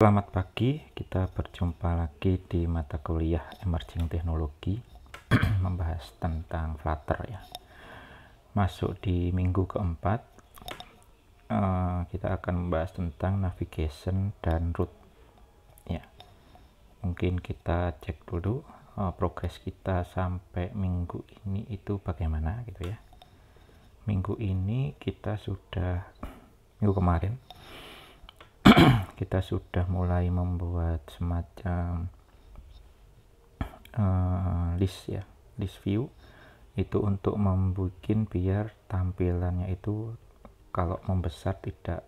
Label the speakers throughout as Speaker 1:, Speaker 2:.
Speaker 1: Selamat pagi, kita berjumpa lagi di mata kuliah Emerging Technology membahas tentang Flutter ya. Masuk di minggu keempat, kita akan membahas tentang navigation dan root ya. Mungkin kita cek dulu progres kita sampai minggu ini itu bagaimana gitu ya. Minggu ini kita sudah, minggu kemarin kita sudah mulai membuat semacam list ya, list view itu untuk membuat biar tampilannya itu kalau membesar tidak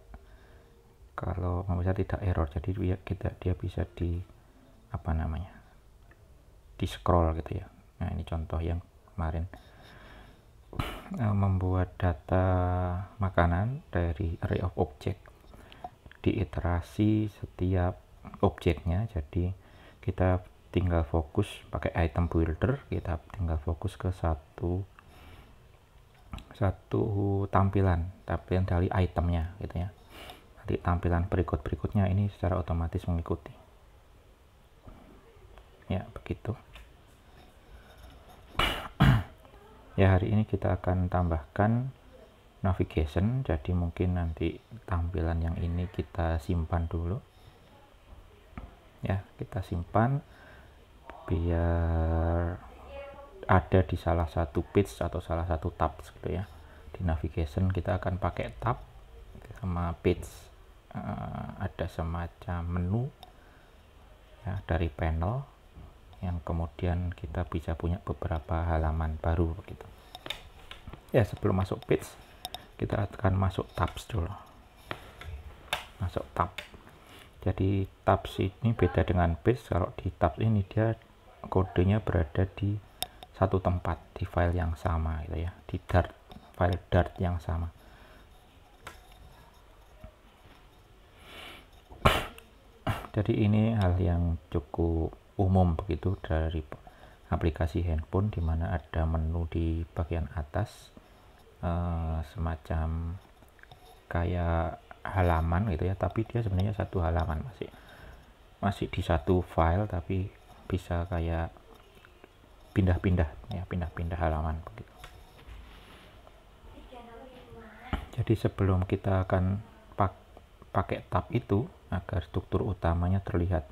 Speaker 1: error, jadi dia bisa di di scroll gitu ya. Nah, ini contoh yang kemarin membuat data makanan dari array of object, diiterasi setiap objeknya. Jadi kita tinggal fokus pakai item builder, kita tinggal fokus ke satu tampilan dari itemnya gitu ya. Nanti tampilan berikutnya ini secara otomatis mengikuti ya, begitu ya. Hari ini kita akan tambahkan navigation, jadi mungkin nanti tampilan yang ini kita simpan dulu ya, kita simpan biar ada di salah satu page atau salah satu tab gitu ya. Di navigation kita akan pakai tab, sama page ada semacam menu ya dari panel yang kemudian kita bisa punya beberapa halaman baru begitu ya. Sebelum masuk page kita akan masuk tabs dulu. Masuk tab, jadi tabs ini beda dengan page. Kalau di tabs ini dia kodenya berada di satu tempat di file yang sama gitu ya, di file Dart yang sama. Jadi ini hal yang cukup umum begitu dari aplikasi handphone, di mana ada menu di bagian atas, semacam kayak halaman gitu ya, tapi dia sebenarnya satu halaman, masih di satu file, tapi bisa kayak pindah-pindah halaman begitu. Jadi sebelum kita akan pakai tab itu, agar struktur utamanya terlihat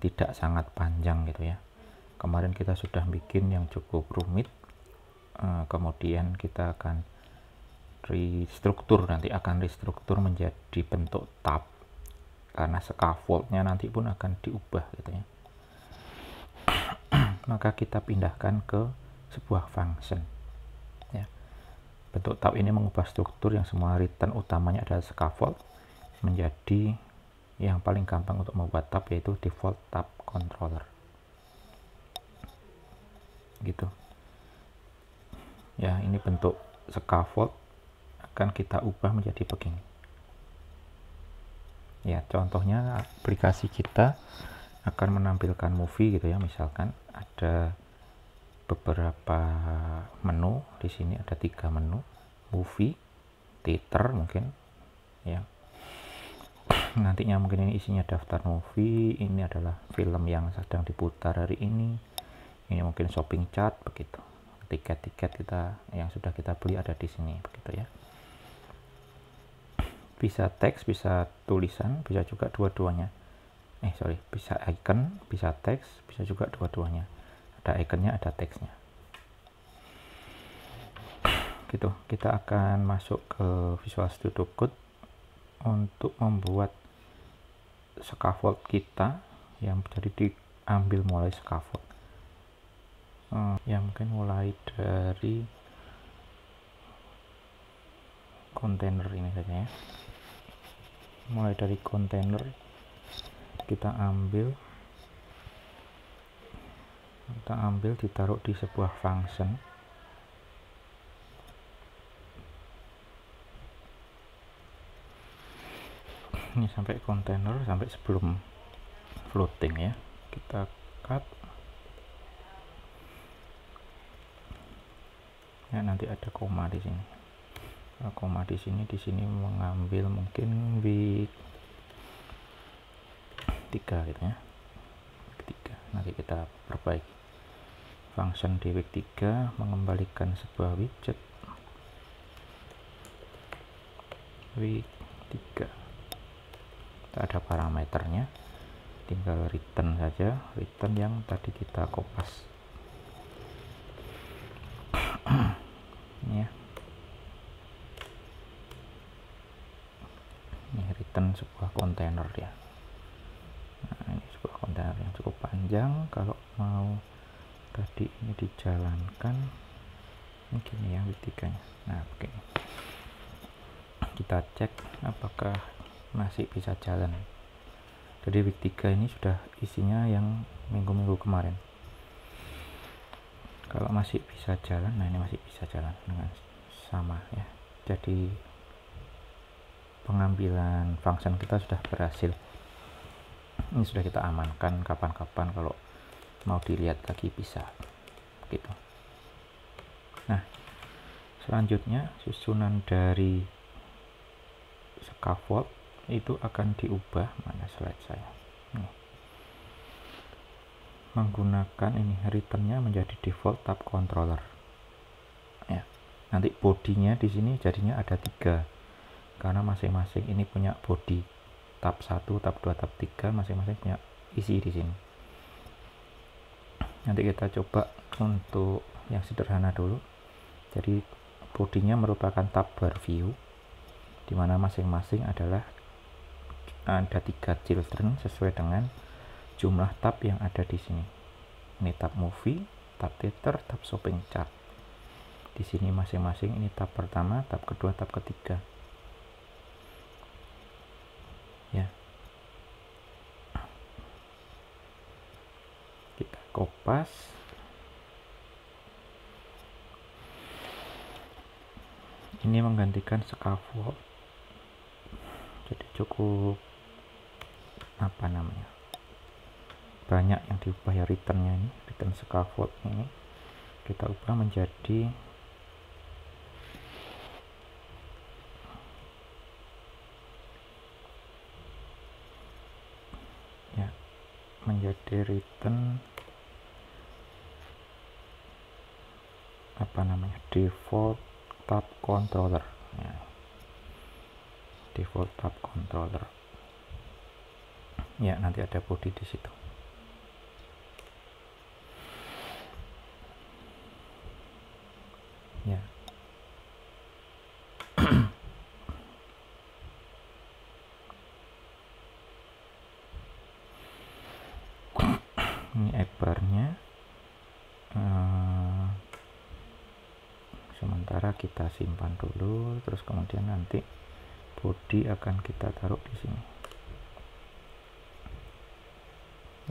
Speaker 1: tidak sangat panjang gitu ya, kemarin kita sudah bikin yang cukup rumit. Kemudian kita akan restruktur menjadi bentuk tab, karena scaffoldnya nanti pun akan diubah gitu ya. Maka kita pindahkan ke sebuah function ya. Bentuk tab ini mengubah struktur yang semua return utamanya adalah scaffold menjadi yang paling gampang untuk membuat tab, yaitu default tab controller gitu ya. Ini bentuk scaffold akan kita ubah menjadi begini ya. Contohnya aplikasi kita akan menampilkan movie gitu ya. Misalkan ada beberapa menu di sini, ada 3 menu: movie, theater mungkin ya. Nantinya mungkin ini isinya daftar movie, ini adalah film yang sedang diputar hari ini mungkin shopping chart begitu. Tiket-tiket kita yang sudah kita beli ada di sini begitu ya. Bisa teks, bisa tulisan, bisa juga dua-duanya. Bisa icon, bisa teks, bisa juga dua-duanya. Ada iconnya, ada teksnya gitu. Kita akan masuk ke Visual Studio Code untuk membuat scaffold kita, yang jadi diambil mulai scaffold ya, mungkin mulai dari kontainer ini saja ya. Mulai dari kontainer kita ambil ditaruh di sebuah function. Ini sampai kontainer, sampai sebelum floating ya. Kita cut ya, nanti ada koma di sini. Koma di sini mengambil mungkin week 3 gitu ya. Week 3 nanti kita perbaiki. Function di week 3 mengembalikan sebuah widget week 3. Kita ada parameternya, tinggal return saja, return yang tadi kita kopas. Ini ya, ini return sebuah kontainer ya. Nah, ini sebuah kontainer yang cukup panjang. Kalau mau tadi ini dijalankan mungkin ya week 3 nya. Nah begini, kita cek apakah masih bisa jalan. Jadi week 3 ini sudah isinya yang minggu-minggu kemarin. Kalau masih bisa jalan, nah ini masih bisa jalan dengan sama ya. Jadi pengambilan function kita sudah berhasil. Ini sudah kita amankan, kapan-kapan kalau mau dilihat lagi bisa gitu. Nah selanjutnya susunan dari scaffold itu akan diubah. Mana slide saya nih, menggunakan ini returnnya menjadi default tab controller ya. Nanti bodinya di sini jadinya ada 3 karena masing-masing ini punya body, tab 1, tab 2, tab 3 masing-masing punya isi di sini. Nanti kita coba untuk yang sederhana dulu. Jadi bodinya merupakan tab bar view di mana masing-masing adalah ada 3 children sesuai dengan jumlah tab yang ada di sini. Ini tab movie, tab theater, tab shopping chart. Di sini masing-masing ini tab pertama, tab kedua, tab ketiga. Ya. Kita kopas. Ini menggantikan scaffold. Jadi cukup apa namanya, banyak yang diubah ya returnnya ini, return scaffold ini kita ubah menjadi ya, menjadi return apa namanya, default tab controller ya. Default tab controller ya, nanti ada body di situ ya. Ini ebarnya sementara kita simpan dulu, terus kemudian nanti body akan kita taruh di sini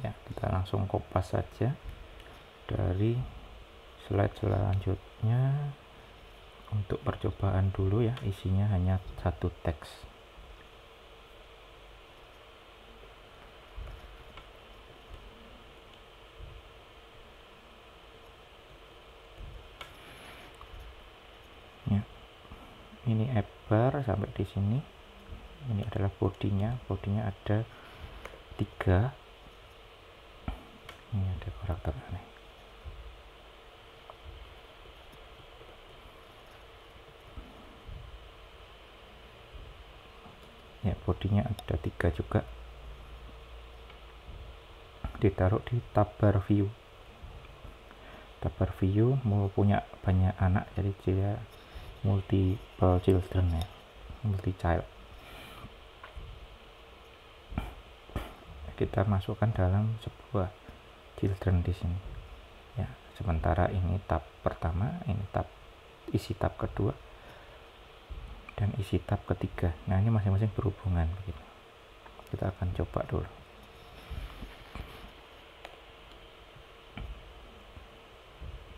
Speaker 1: ya. Kita langsung kopas saja dari slide selanjutnya. Untuk percobaan dulu ya, isinya hanya 1 teks. Ya. Ini ebar sampai di sini. Ini adalah bodinya. Bodinya ada 3. Ini ada karakter aneh. Ya, bodinya ada 3 juga. Ditaruh di tab bar view. Tab bar view mau punya banyak anak, jadi dia multiple children ya, multi child. Kita masukkan dalam sebuah children di sini ya. Sementara ini tab pertama, ini tab isi tab kedua, dan isi tab ketiga. Nah ini masing-masing berhubungan begitu. Kita akan coba dulu.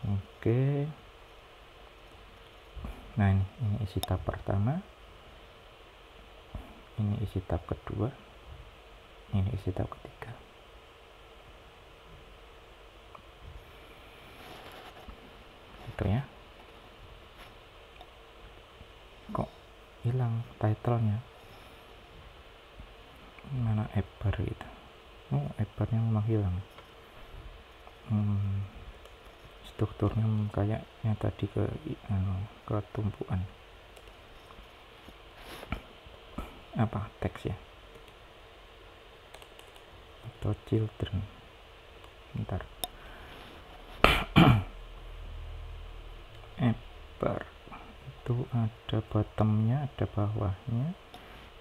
Speaker 1: Oke. Nah ini isi tab pertama, ini isi tab kedua, ini isi tab ketiga. Itu ya. Kok hilang titlenya? Mana ebar gitu. Oh, ebarnya memang hilang. Strukturnya kayaknya tadi ke tumpuan apa teks ya, atau children. Bentar. Ebar itu ada bottomnya, ada bawahnya,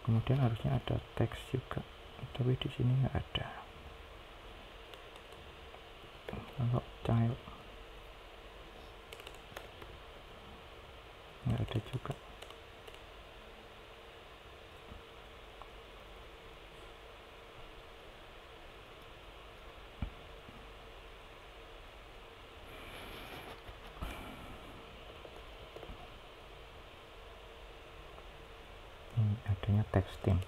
Speaker 1: kemudian harusnya ada teks juga, tapi di sini nggak ada. Kalau child nggak ada juga. Ini adanya teks theme.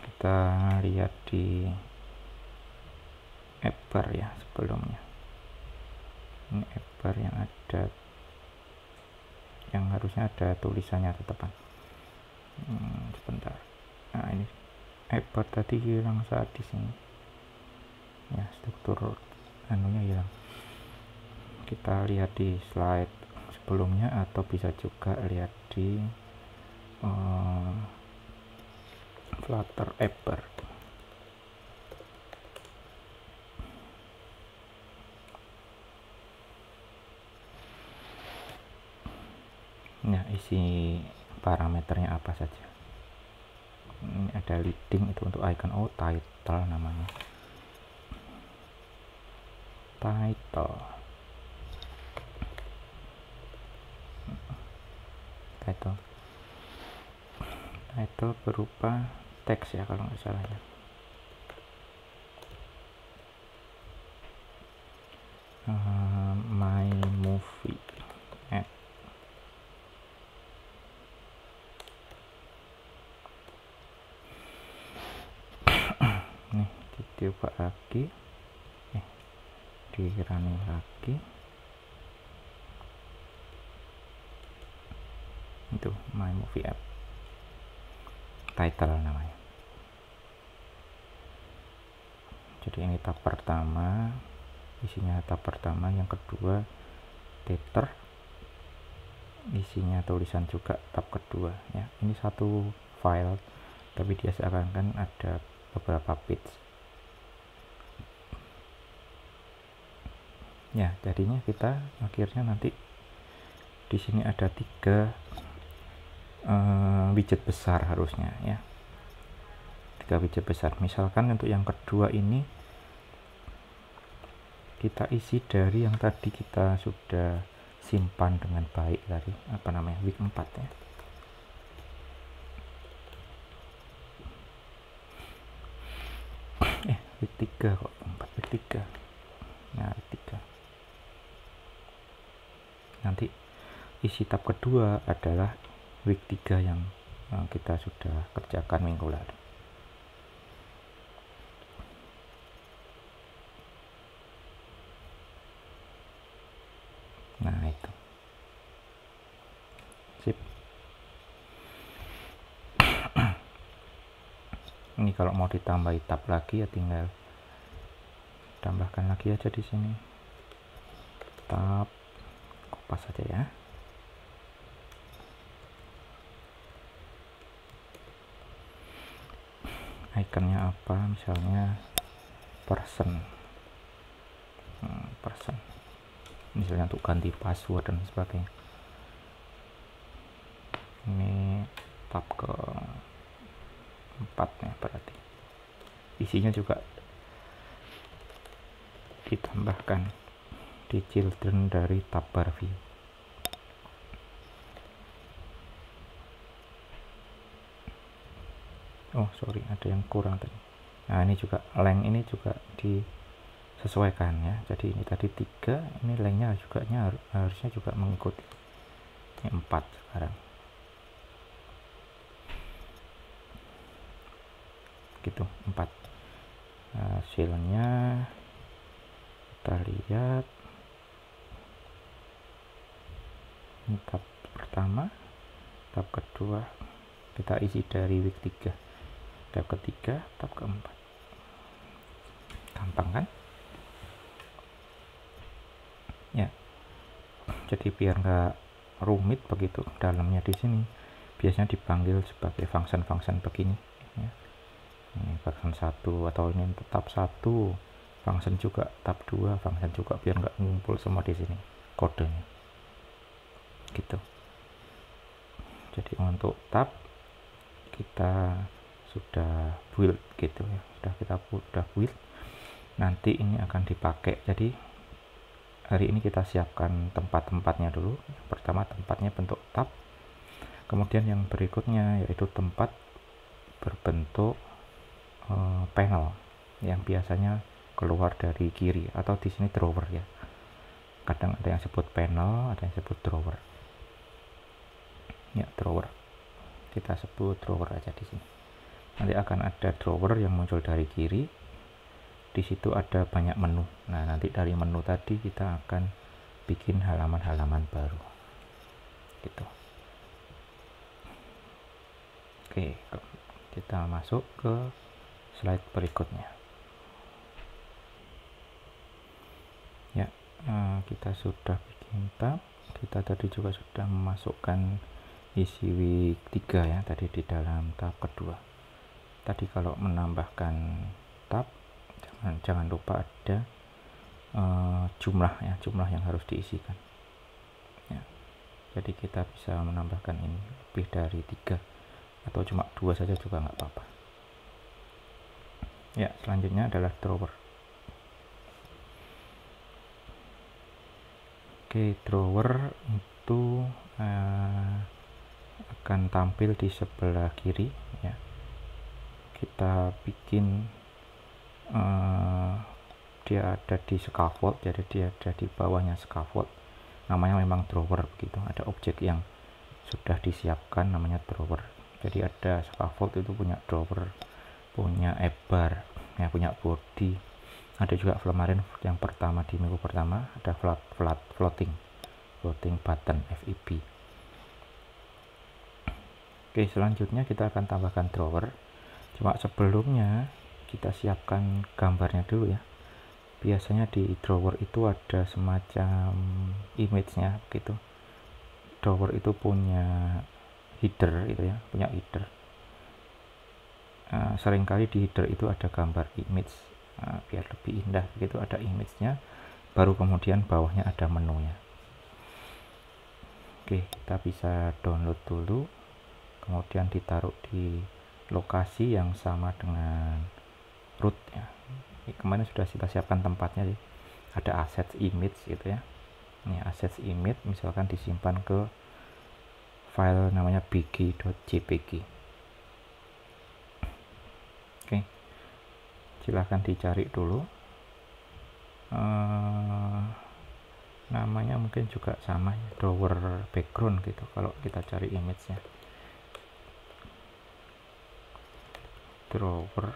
Speaker 1: Kita lihat di ebar ya sebelumnya. Ini ebar yang ada, yang harusnya ada tulisannya di depan. Sebentar. Nah, ini ebar tadi hilang saat di sini. Ya, struktur anunya hilang. Kita lihat di slide sebelumnya, atau bisa juga lihat di Flutter ebar. Nah, isi parameternya apa saja. Ini ada leading, itu untuk icon. Oh, title namanya. Title berupa teks ya kalau nggak salah ya. My movie app. Nih dicoba lagi, di running lagi. Itu my movie app, title namanya. Jadi ini tab pertama, isinya tab pertama. Yang kedua teater, isinya tulisan juga tab kedua ya. Ini satu file, tapi dia seakan-akan ada beberapa page ya. Jadinya kita akhirnya nanti di sini ada 3 widget besar harusnya ya, 3 widget besar. Misalkan untuk yang kedua ini kita isi dari yang tadi kita sudah simpan dengan baik tadi, apa namanya, week 4 ya. Week 3 kok, 4 week 3. Nah, week 3. Nanti isi tab kedua adalah week 3 yang kita sudah kerjakan minggu lalu. Nah, itu. Sip. Ini kalau mau ditambahi tab lagi ya tinggal tambahkan lagi aja di sini. Tab, kopas saja ya. Ikonnya apa? Misalnya person. Misalnya untuk ganti password dan sebagainya. Ini tab ke 4 ya, berarti isinya juga ditambahkan di children dari tab bar view. Oh sorry, ada yang kurang tadi. Nah, ini juga length ini juga disesuaikan ya. Jadi ini tadi 3, ini lengthnya juga harusnya juga mengikuti. Ini 4 sekarang. Gitu, 4. Hasilnya kita lihat. Ini tab pertama, tab kedua kita isi dari week 3. tab ketiga, tab keempat. Gampang kan? Ya, jadi biar nggak rumit begitu dalamnya di sini biasanya dipanggil sebagai function-function begini ya. Ini function 1 atau ini tab 1, function juga tab 2, function juga, biar nggak ngumpul semua di sini kodenya gitu. Jadi untuk tab kita sudah build gitu ya, sudah build, nanti ini akan dipakai. Jadi hari ini kita siapkan tempat-tempatnya dulu. Yang pertama tempatnya bentuk tab, kemudian yang berikutnya yaitu tempat berbentuk panel yang biasanya keluar dari kiri atau di sini drawer ya. Kadang ada yang sebut panel, ada yang sebut drawer. Ya, drawer. Kita sebut drawer aja di sini. Nanti akan ada drawer yang muncul dari kiri. Di situ ada banyak menu. Nah, nanti dari menu tadi kita akan bikin halaman-halaman baru. Gitu. Oke, kita masuk ke slide berikutnya. Ya, kita sudah bikin tab. Kita tadi juga sudah memasukkan isi week 3 ya, tadi di dalam tab kedua. Tadi kalau menambahkan tab, jangan lupa ada jumlah ya, jumlah yang harus diisikan ya. Jadi kita bisa menambahkan ini lebih dari 3 atau cuma 2 saja juga nggak apa-apa ya. Selanjutnya adalah drawer. Oke, drawer itu akan tampil di sebelah kiri ya. Kita bikin dia ada di scaffold, jadi dia ada di bawahnya scaffold, namanya memang drawer begitu. Ada objek yang sudah disiapkan namanya drawer. Jadi ada scaffold itu punya drawer, punya bar ya, punya body. Ada juga kemarin yang pertama di minggu pertama ada floating button FEB. Oke, selanjutnya kita akan tambahkan drawer. Cuma sebelumnya kita siapkan gambarnya dulu ya. Biasanya di drawer itu ada semacam image-nya gitu. Drawer itu punya header itu ya, punya header. Seringkali di header itu ada gambar image. Biar lebih indah begitu, ada image-nya, baru kemudian bawahnya ada menunya. Oke, kita bisa download dulu, kemudian ditaruh di lokasi yang sama dengan root ya. Kemarin sudah kita siapkan tempatnya sih. Ada assets image gitu ya. Ini assets image misalkan disimpan ke file namanya bg.jpg. Oke, silahkan dicari dulu. Namanya mungkin juga sama ya, drawer background gitu kalau kita cari image-nya. Drawer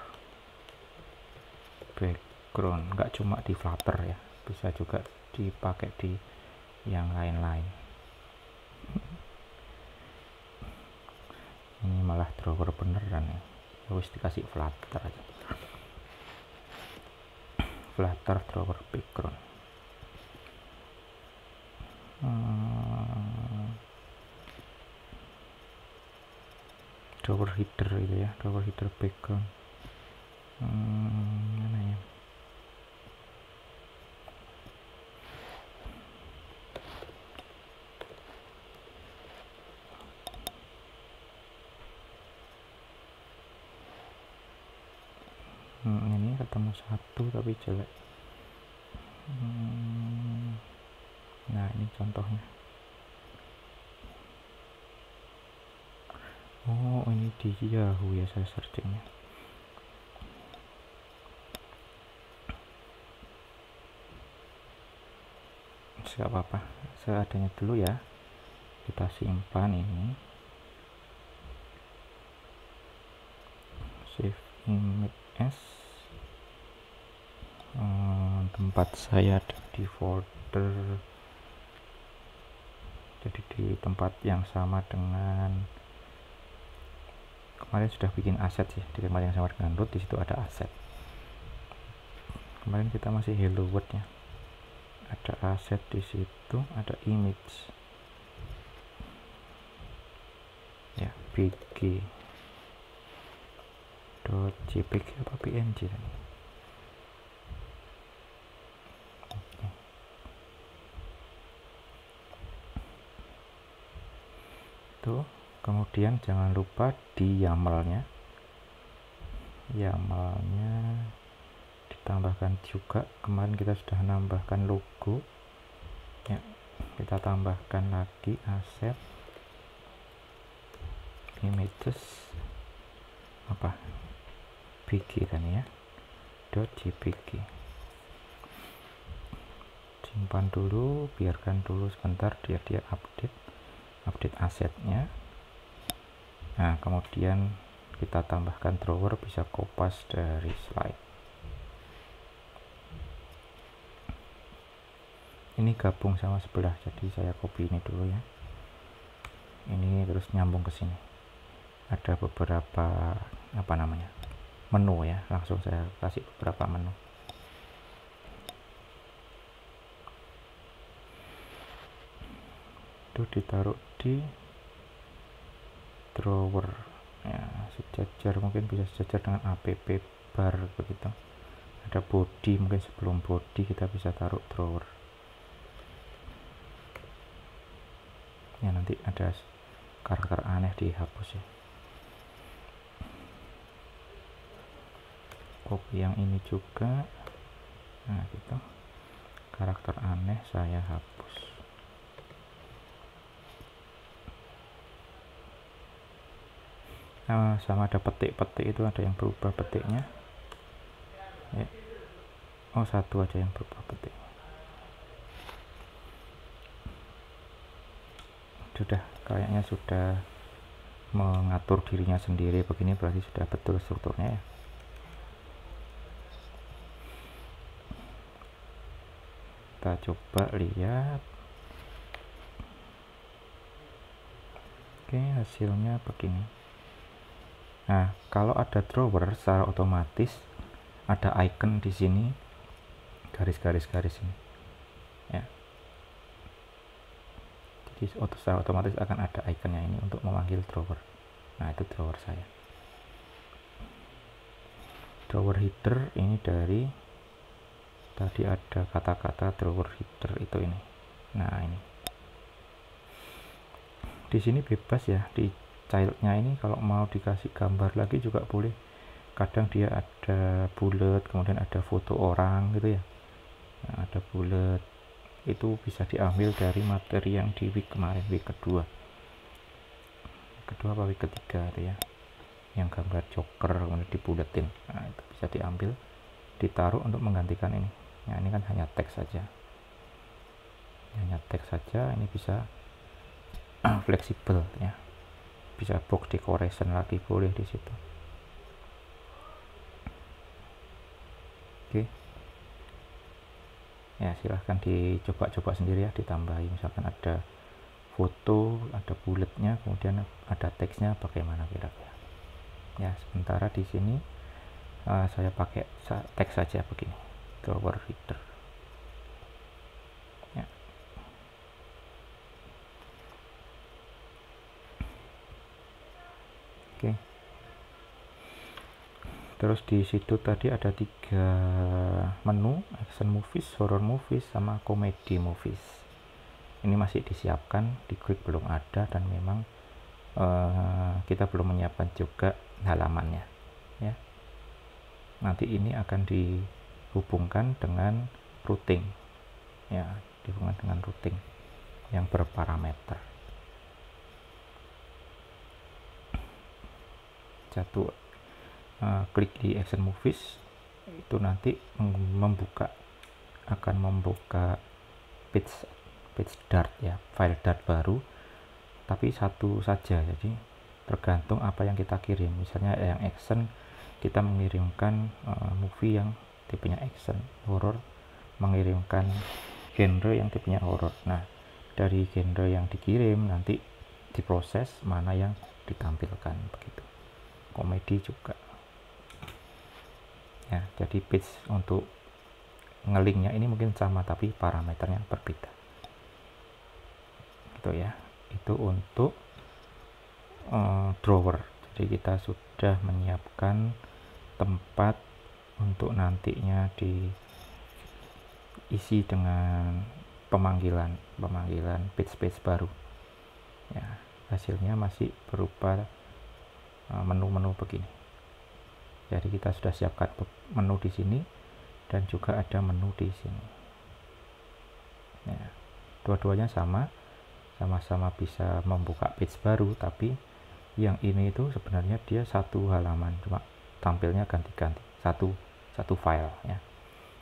Speaker 1: background, nggak cuma di Flutter ya, bisa juga dipakai di yang lain-lain. Ini malah drawer beneran ya, harus dikasih Flutter aja. Flutter drawer background. Drawer header itu ya, drawer header background. Mana ya? Ini ketemu satu tapi jelek. Nah, ini contohnya. Oh, ini di Yahoo ya saya searchingnya. Gak apa-apa, seadanya dulu ya. Kita simpan ini. Save image as. Tempat saya ada di folder, jadi di tempat yang sama dengan kemarin sudah bikin aset sih di tempat yang sama dengan root. Di situ ada aset. Kemarin kita masih hello world ya, ada aset di situ, ada image ya, bg.jpg apa png tadi. Tuh, kemudian jangan lupa di YAML-nya ditambahkan juga. Kemarin kita sudah nambahkan logo ya, kita tambahkan lagi aset images apa bg kan ya, .jpg. Simpan dulu, biarkan dulu sebentar dia update asetnya. Nah, kemudian kita tambahkan drawer, bisa kopas dari slide. Ini gabung sama sebelah, jadi saya copy ini dulu ya. Ini terus nyambung ke sini. Ada beberapa apa namanya, menu ya, langsung saya kasih beberapa menu. Itu ditaruh di drawer ya, sejajar, mungkin bisa sejajar dengan app bar begitu. Ada body, mungkin sebelum body kita bisa taruh drawer ya, nanti ada karakter aneh dihapus ya. Copy yang ini juga, nah gitu, karakter aneh saya hapus. Nah, sama ada petik-petik, itu ada yang berubah petiknya ya. Oh, satu aja yang berubah petik. Sudah, kayaknya sudah mengatur dirinya sendiri begini, berarti sudah betul strukturnya ya. Kita coba lihat. Oke, hasilnya begini. Nah, kalau ada drawer secara otomatis ada icon di sini, garis-garis ini ya. Jadi secara otomatis akan ada iconnya ini untuk memanggil drawer. Nah, itu drawer saya. Drawer header ini dari tadi ada kata-kata drawer header itu ini. Nah, ini di sini bebas ya, di childnya ini kalau mau dikasih gambar lagi juga boleh. Kadang dia ada bullet, kemudian ada foto orang gitu ya. Nah, ada bullet, itu bisa diambil dari materi yang di week kemarin, week kedua apa week ketiga itu ya, yang gambar joker kemudian dibuletin. Nah, itu bisa diambil, ditaruh untuk menggantikan ini. Nah, ini kan hanya teks saja, ini bisa fleksibel ya, bisa box decoration lagi boleh di situ. Oke ya, silahkan dicoba-coba sendiri ya, ditambahi misalkan ada foto, ada bulletnya, kemudian ada teksnya bagaimana kira-kira ya. Sementara di sini saya pakai teks saja begini, drawer header ya. Oke, terus di situ tadi ada 3 menu, action movies, horror movies, sama comedy movies. Ini masih disiapkan, di Quick belum ada, dan memang kita belum menyiapkan juga halamannya ya. Nanti ini akan dihubungkan dengan routing ya, dihubungkan dengan routing yang berparameter. Satu klik di action movies, itu nanti akan membuka page dart ya, file dart baru, tapi satu saja, jadi tergantung apa yang kita kirim. Misalnya yang action, kita mengirimkan movie yang tipenya action. Horror, mengirimkan genre yang tipenya horror. Nah, dari genre yang dikirim nanti diproses mana yang ditampilkan begitu. komedi juga ya. Jadi page untuk ngelinknya ini mungkin sama tapi parameternya berbeda gitu ya. Itu untuk drawer. Jadi kita sudah menyiapkan tempat untuk nantinya diisi dengan pemanggilan page baru ya. Hasilnya masih berupa menu-menu begini. Jadi kita sudah siapkan menu di sini dan juga ada menu di sini ya. Dua-duanya sama-sama bisa membuka page baru, tapi yang ini itu sebenarnya dia satu halaman, cuma tampilnya ganti-ganti satu file ya.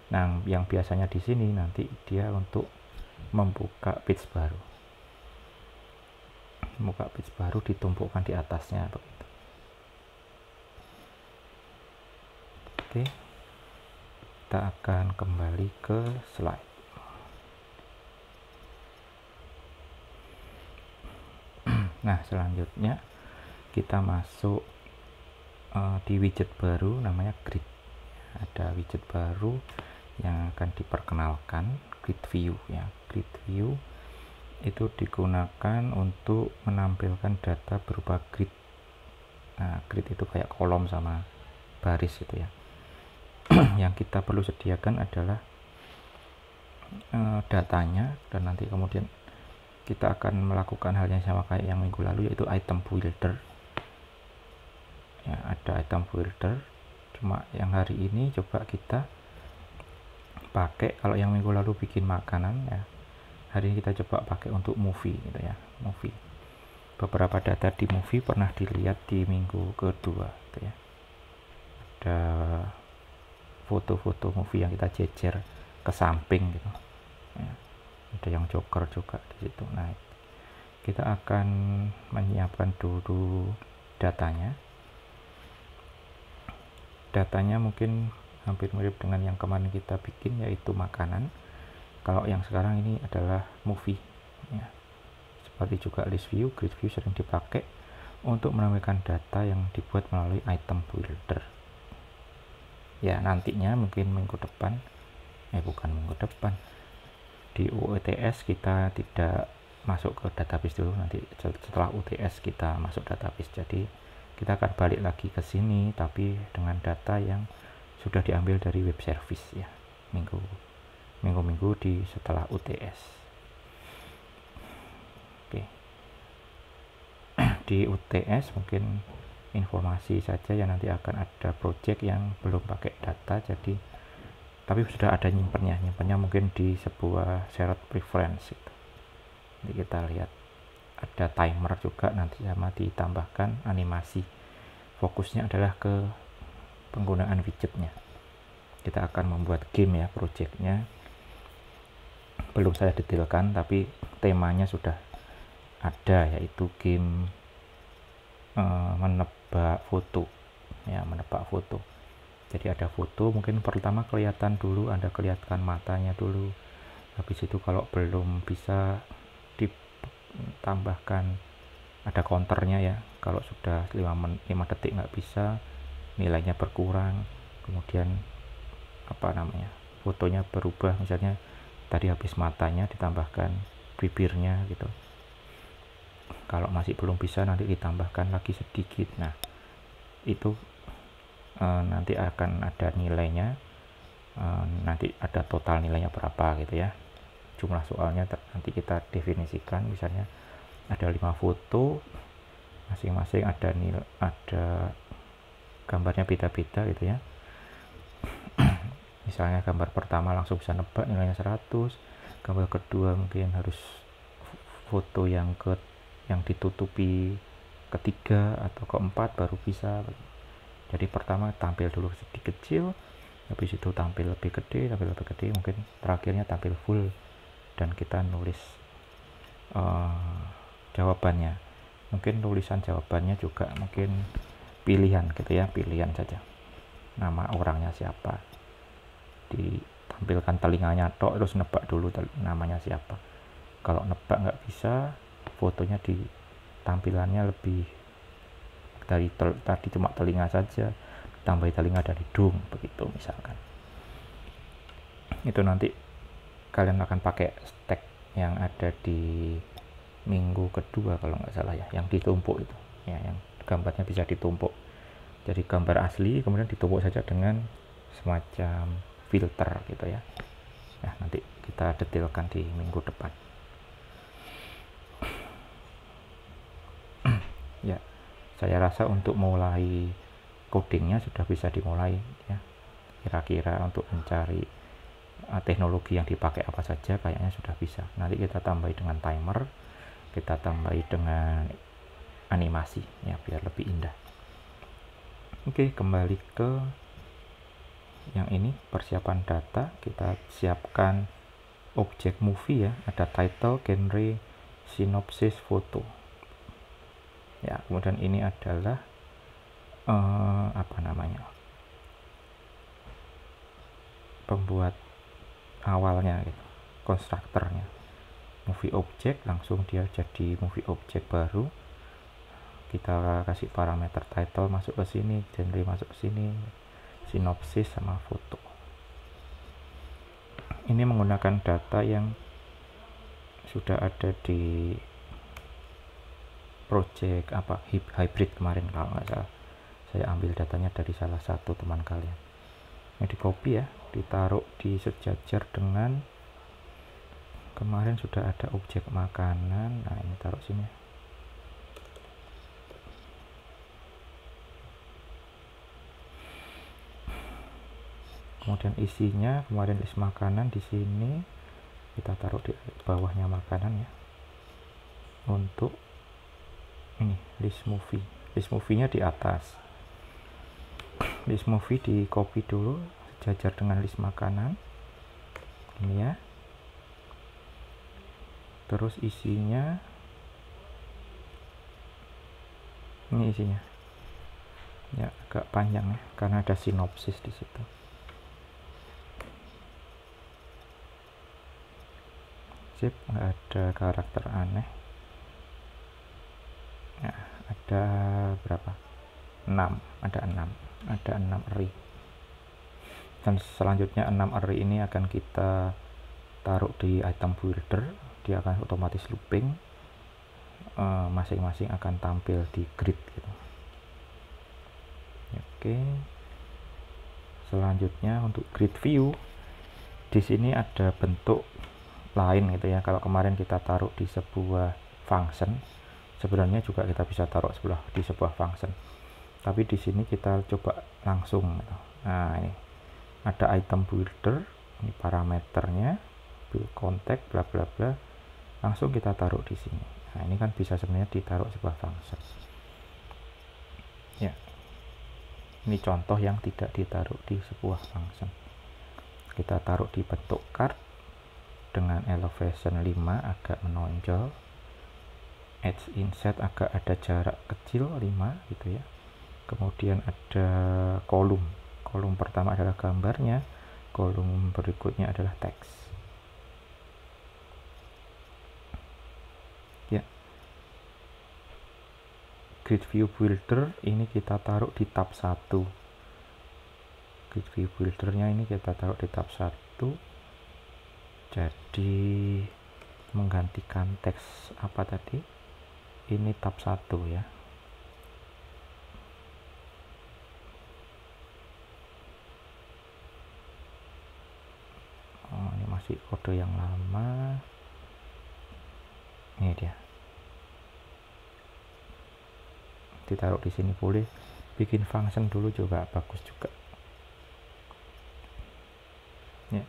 Speaker 1: Nah, yang biasanya di sini nanti dia untuk membuka page baru ditumpukkan di atasnya begitu. Oke, kita akan kembali ke slide. Nah, selanjutnya kita masuk di widget baru namanya grid. Ada widget baru yang akan diperkenalkan, grid view ya. Grid view itu digunakan untuk menampilkan data berupa grid. Nah, grid itu kayak kolom sama baris gitu ya. Yang kita perlu sediakan adalah datanya, dan nanti kemudian kita akan melakukan hal yang sama kayak yang minggu lalu, yaitu item builder ya. Ada item builder, cuma yang hari ini coba kita pakai, kalau yang minggu lalu bikin makanan ya, hari ini kita coba pakai untuk movie gitu ya. Movie, beberapa data di movie pernah dilihat di minggu kedua gitu ya. Ada foto-foto movie yang kita jejer ke samping gitu ya. Ada yang Joker juga di situ. Nah, kita akan menyiapkan dulu datanya mungkin hampir mirip dengan yang kemarin kita bikin, yaitu makanan. Kalau yang sekarang ini adalah movie ya. Seperti juga list view, grid view sering dipakai untuk menampilkan data yang dibuat melalui item builder ya. Nantinya mungkin minggu depan di UTS kita tidak masuk ke database dulu, nanti setelah UTS kita masuk database. Jadi kita akan balik lagi ke sini tapi dengan data yang sudah diambil dari web service ya, minggu-minggu di setelah UTS. Oke. Di UTS mungkin informasi saja ya, nanti akan ada project yang belum pakai data, jadi tapi sudah ada nyimpennya mungkin di sebuah shared preference itu. Nanti kita lihat ada timer juga nanti, sama ditambahkan animasi. Fokusnya adalah ke penggunaan widgetnya. Kita akan membuat game ya, projectnya belum saya detailkan tapi temanya sudah ada, yaitu game menebak foto ya, menebak foto. Jadi ada foto, mungkin pertama kelihatan dulu, Anda kelihatan matanya dulu. Habis itu kalau belum bisa ditambahkan, ada counternya ya. Kalau sudah 5 detik nggak bisa, nilainya berkurang. Kemudian fotonya berubah, misalnya tadi habis matanya ditambahkan bibirnya gitu. Kalau masih belum bisa, nanti ditambahkan lagi sedikit. Nah, itu nanti akan ada nilainya, nanti ada total nilainya berapa gitu ya. Jumlah soalnya nanti kita definisikan, misalnya ada 5 foto, masing-masing ada gambarnya beda-beda gitu ya. Misalnya gambar pertama langsung bisa nebak nilainya 100, gambar kedua mungkin harus foto yang ditutupi ketiga atau keempat baru bisa. Jadi pertama tampil dulu sedikit kecil, habis itu tampil lebih gede, mungkin terakhirnya tampil full, dan kita nulis jawabannya. Mungkin tulisan jawabannya juga mungkin pilihan gitu ya, pilihan saja. Nama orangnya siapa, ditampilkan telinganya tok, terus nebak dulu namanya siapa. Kalau nebak nggak bisa, fotonya di tampilannya lebih tadi cuma telinga saja, tambah telinga dan hidung, begitu misalkan. Itu nanti kalian akan pakai stack yang ada di minggu kedua kalau nggak salah ya, yang ditumpuk itu ya, yang gambarnya bisa ditumpuk. Jadi gambar asli kemudian ditumpuk saja dengan semacam filter gitu ya. Nah, nanti kita detailkan di minggu depan. Ya, saya rasa untuk mulai codingnya sudah bisa dimulai ya. Kira-kira untuk mencari teknologi yang dipakai apa saja kayaknya sudah bisa. Nanti kita tambahi dengan timer, kita tambahi dengan animasi ya biar lebih indah. Oke, kembali ke yang ini, persiapan data. Kita siapkan objek movie ya, ada title, genre, sinopsis, foto ya. Kemudian ini adalah apa namanya, pembuat awalnya gitu, konstruktornya. Movie object, langsung dia jadi movie object baru. Kita kasih parameter title masuk ke sini, genre masuk ke sini, sinopsis sama foto. Ini menggunakan data yang sudah ada di project apa hybrid kemarin kalau nggak salah. Saya ambil datanya dari salah satu teman kalian. Ini di copy ya, ditaruh di sejajar dengan kemarin sudah ada objek makanan. Nah, ini taruh sini. Kemudian isinya kemarin list makanan, di sini kita taruh di bawahnya makanan ya. Untuk ini list movie-nya di atas. List movie di copy dulu sejajar dengan list makanan. Ini ya. Terus isinya ini isinya. Ya, agak panjang ya karena ada sinopsis di situ. Sip, nggak ada karakter aneh. Nah, ada berapa? 6, ada 6 array. Dan selanjutnya 6 array ini akan kita taruh di item builder, dia akan otomatis looping, masing-masing akan tampil di grid gitu. Oke. Selanjutnya untuk grid view, di sini ada bentuk lain gitu ya. Kalau kemarin kita taruh di sebuah function, sebenarnya juga kita bisa taruh di sebuah function, tapi di sini kita coba langsung gitu. Nah, ini ada item builder, ini parameternya, build contact, bla bla bla, langsung kita taruh di sini. Nah, ini kan bisa sebenarnya ditaruh sebuah function ya. Ini contoh yang tidak ditaruh di sebuah function. Kita taruh di bentuk card dengan elevation 5 agak menonjol, edge inset agak ada jarak kecil 5 gitu ya. Kemudian ada kolom pertama adalah gambarnya, kolom berikutnya adalah teks ya. Grid view builder ini kita taruh di tab 1. Grid view buildernya ini kita taruh di tab 1, jadi menggantikan teks apa tadi, ini tab 1 ya. Oh, ini masih kode yang lama. Ini dia, ditaruh di sini. Boleh bikin function dulu juga bagus juga ya.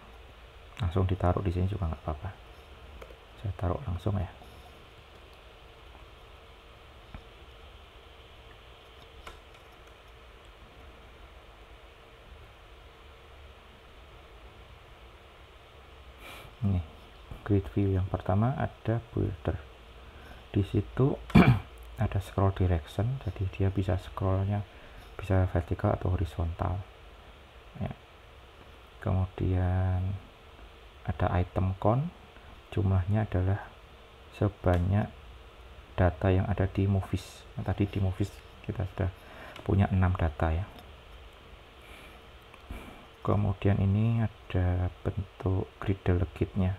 Speaker 1: Langsung ditaruh di sini juga nggak apa-apa, saya taruh langsung ya. Ini grid view yang pertama ada builder, di situ ada scroll direction, jadi dia bisa scrollnya bisa vertikal atau horizontal ya. Kemudian ada item count, jumlahnya adalah sebanyak data yang ada di movies. Nah, tadi di movies kita sudah punya 6 data ya. Kemudian ini ada bentuk grid delegate-nya.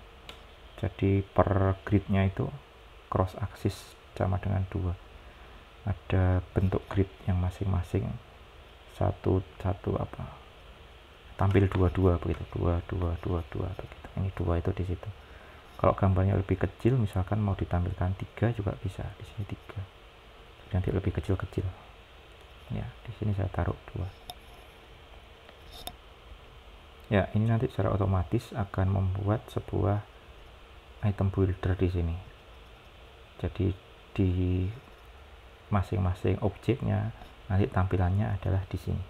Speaker 1: Jadi per gridnya itu cross axis sama dengan 2. Ada bentuk grid yang masing-masing satu tampil 22 begitu, 2 begitu. Ini 2 itu di situ. Kalau gambarnya lebih kecil, misalkan mau ditampilkan 3 juga bisa. Di sini 3. Nanti lebih kecil-kecil. Ya, di sini saya taruh 2. Ya, ini nanti secara otomatis akan membuat sebuah item builder di sini. Jadi di masing-masing objeknya nanti tampilannya adalah di sini.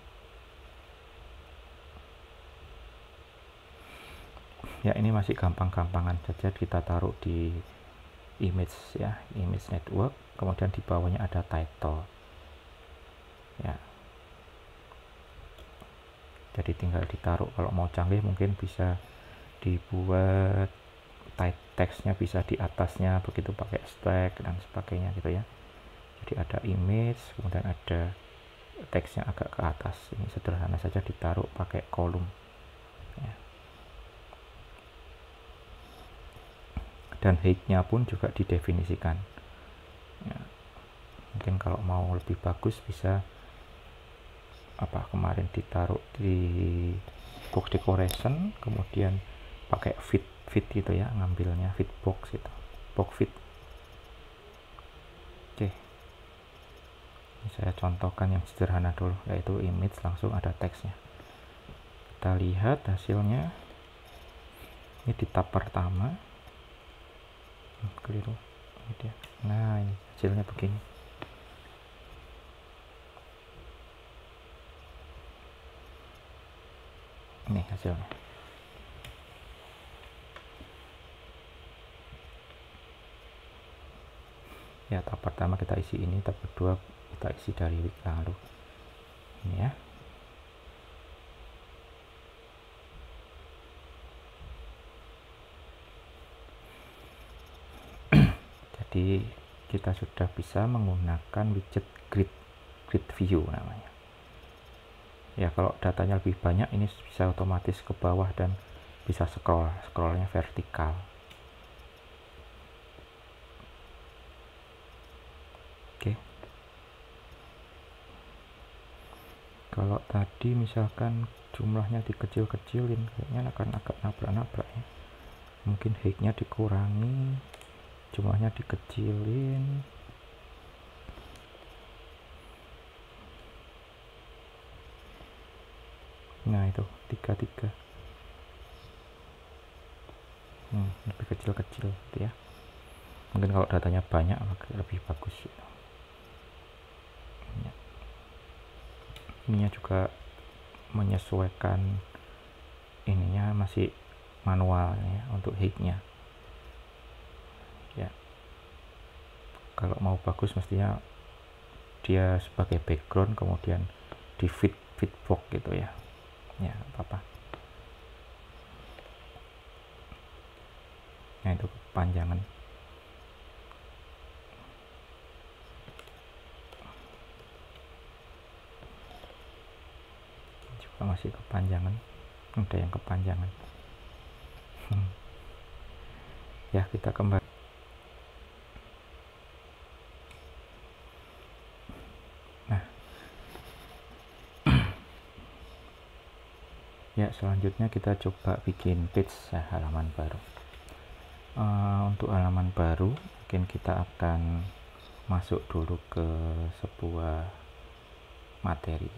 Speaker 1: Ya, ini masih gampang-gampangan saja, kita taruh di image ya, image network, kemudian di bawahnya ada title. Ya. Jadi tinggal ditaruh. Kalau mau canggih mungkin bisa dibuat teksnya bisa di atasnya begitu pakai stack dan sebagainya gitu ya. Jadi ada image, kemudian ada teksnya agak ke atas. Ini sederhana saja, ditaruh pakai kolom ya. Dan height-nya pun juga didefinisikan ya. Mungkin kalau mau lebih bagus bisa kemarin ditaruh di box decoration, kemudian pakai fit gitu ya, ngambilnya fit box itu, box fit. Oke, ini saya contohkan yang sederhana dulu, yaitu image langsung ada teksnya. Kita lihat hasilnya. Ini di tab pertama. Keliru ini dia. Nah, ini hasilnya begini. Ini hasilnya. Ya, tab pertama kita isi ini, tab kedua kita isi dari week lalu. Ini ya. Jadi kita sudah bisa menggunakan widget grid view namanya. Ya, kalau datanya lebih banyak ini bisa otomatis ke bawah dan bisa scrollnya vertikal. Oke. Kalau tadi misalkan jumlahnya dikecil-kecilin, kayaknya akan agak nabrak-nabrak ya. Mungkin height-nya dikurangi, jumlahnya dikecilin. Nah, itu 33. Lebih kecil-kecil gitu ya. Mungkin kalau datanya banyak lebih bagus gitu. Ya. Ininya juga menyesuaikan, ininya masih manual ya untuk height-nya. Ya. Kalau mau bagus mestinya dia sebagai background, kemudian di fit box gitu ya. Ya, apa-apa. Nah, itu kepanjangan. Juga masih kepanjangan. Ada yang kepanjangan. Ya, kita kembali. Nah. Ya, selanjutnya kita coba bikin page ya, halaman baru. Untuk halaman baru mungkin kita akan masuk dulu ke sebuah materi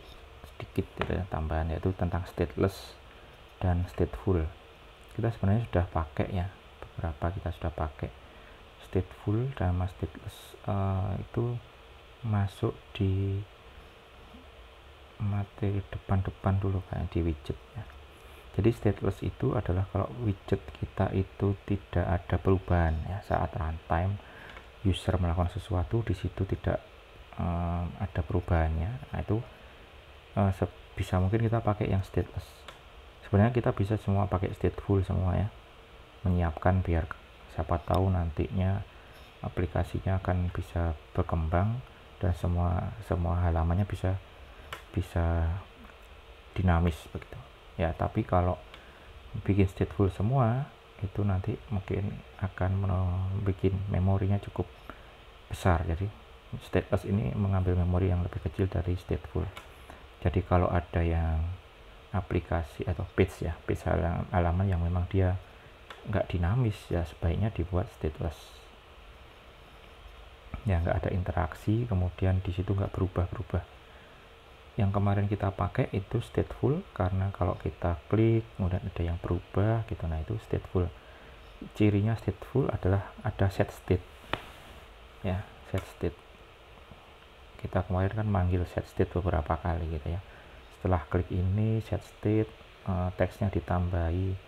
Speaker 1: sedikit gitu ya, tambahan, yaitu tentang stateless dan stateful. Kita sebenarnya sudah pakai ya, beberapa kita sudah pakai stateful dan stateless. Itu masuk di materi depan dulu kayak di widget ya. Jadi stateless itu adalah kalau widget kita itu tidak ada perubahan ya, saat runtime user melakukan sesuatu di situ tidak ada perubahannya. Nah, itu bisa mungkin kita pakai yang stateless. Sebenarnya kita bisa semua pakai stateful semua ya, menyiapkan biar siapa tahu nantinya aplikasinya akan bisa berkembang dan semua halamannya bisa dinamis begitu ya. Tapi kalau bikin stateful semua itu nanti mungkin akan bikin memorinya cukup besar. Jadi stateless ini mengambil memori yang lebih kecil dari stateful. Jadi kalau ada yang aplikasi atau page halaman yang memang dia nggak dinamis, ya sebaiknya dibuat stateless ya, nggak ada interaksi, kemudian di situ nggak berubah-berubah. Yang kemarin kita pakai itu stateful, karena kalau kita klik kemudian ada yang berubah gitu, nah itu stateful. Cirinya stateful adalah ada set state ya, set state. Kita kemarin kan manggil set state beberapa kali gitu ya. Setelah klik ini set state, teksnya ditambahi.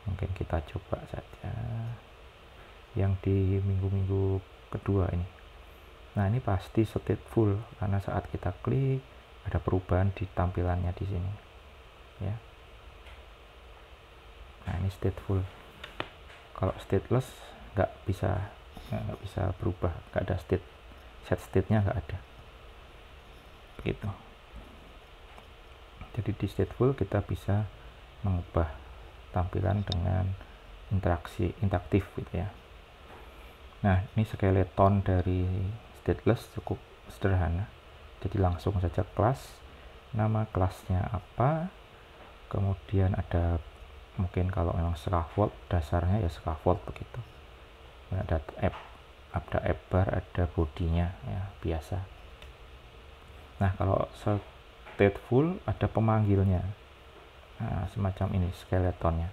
Speaker 1: Mungkin kita coba saja yang di minggu-minggu kedua ini. Nah ini pasti stateful karena saat kita klik ada perubahan di tampilannya di sini ya. Nah ini stateful. Kalau stateless nggak bisa berubah, nggak ada set state-nya nggak ada begitu. Jadi di stateful kita bisa mengubah tampilan dengan interaktif gitu ya. Nah ini skeleton dari stateless cukup sederhana. Jadi langsung saja kelas, nama kelasnya apa, kemudian ada mungkin kalau memang scaffold dasarnya ya scaffold begitu. Ada app bar, ada bodinya ya biasa. Nah kalau stateful ada pemanggilnya, nah, semacam ini skeletonnya.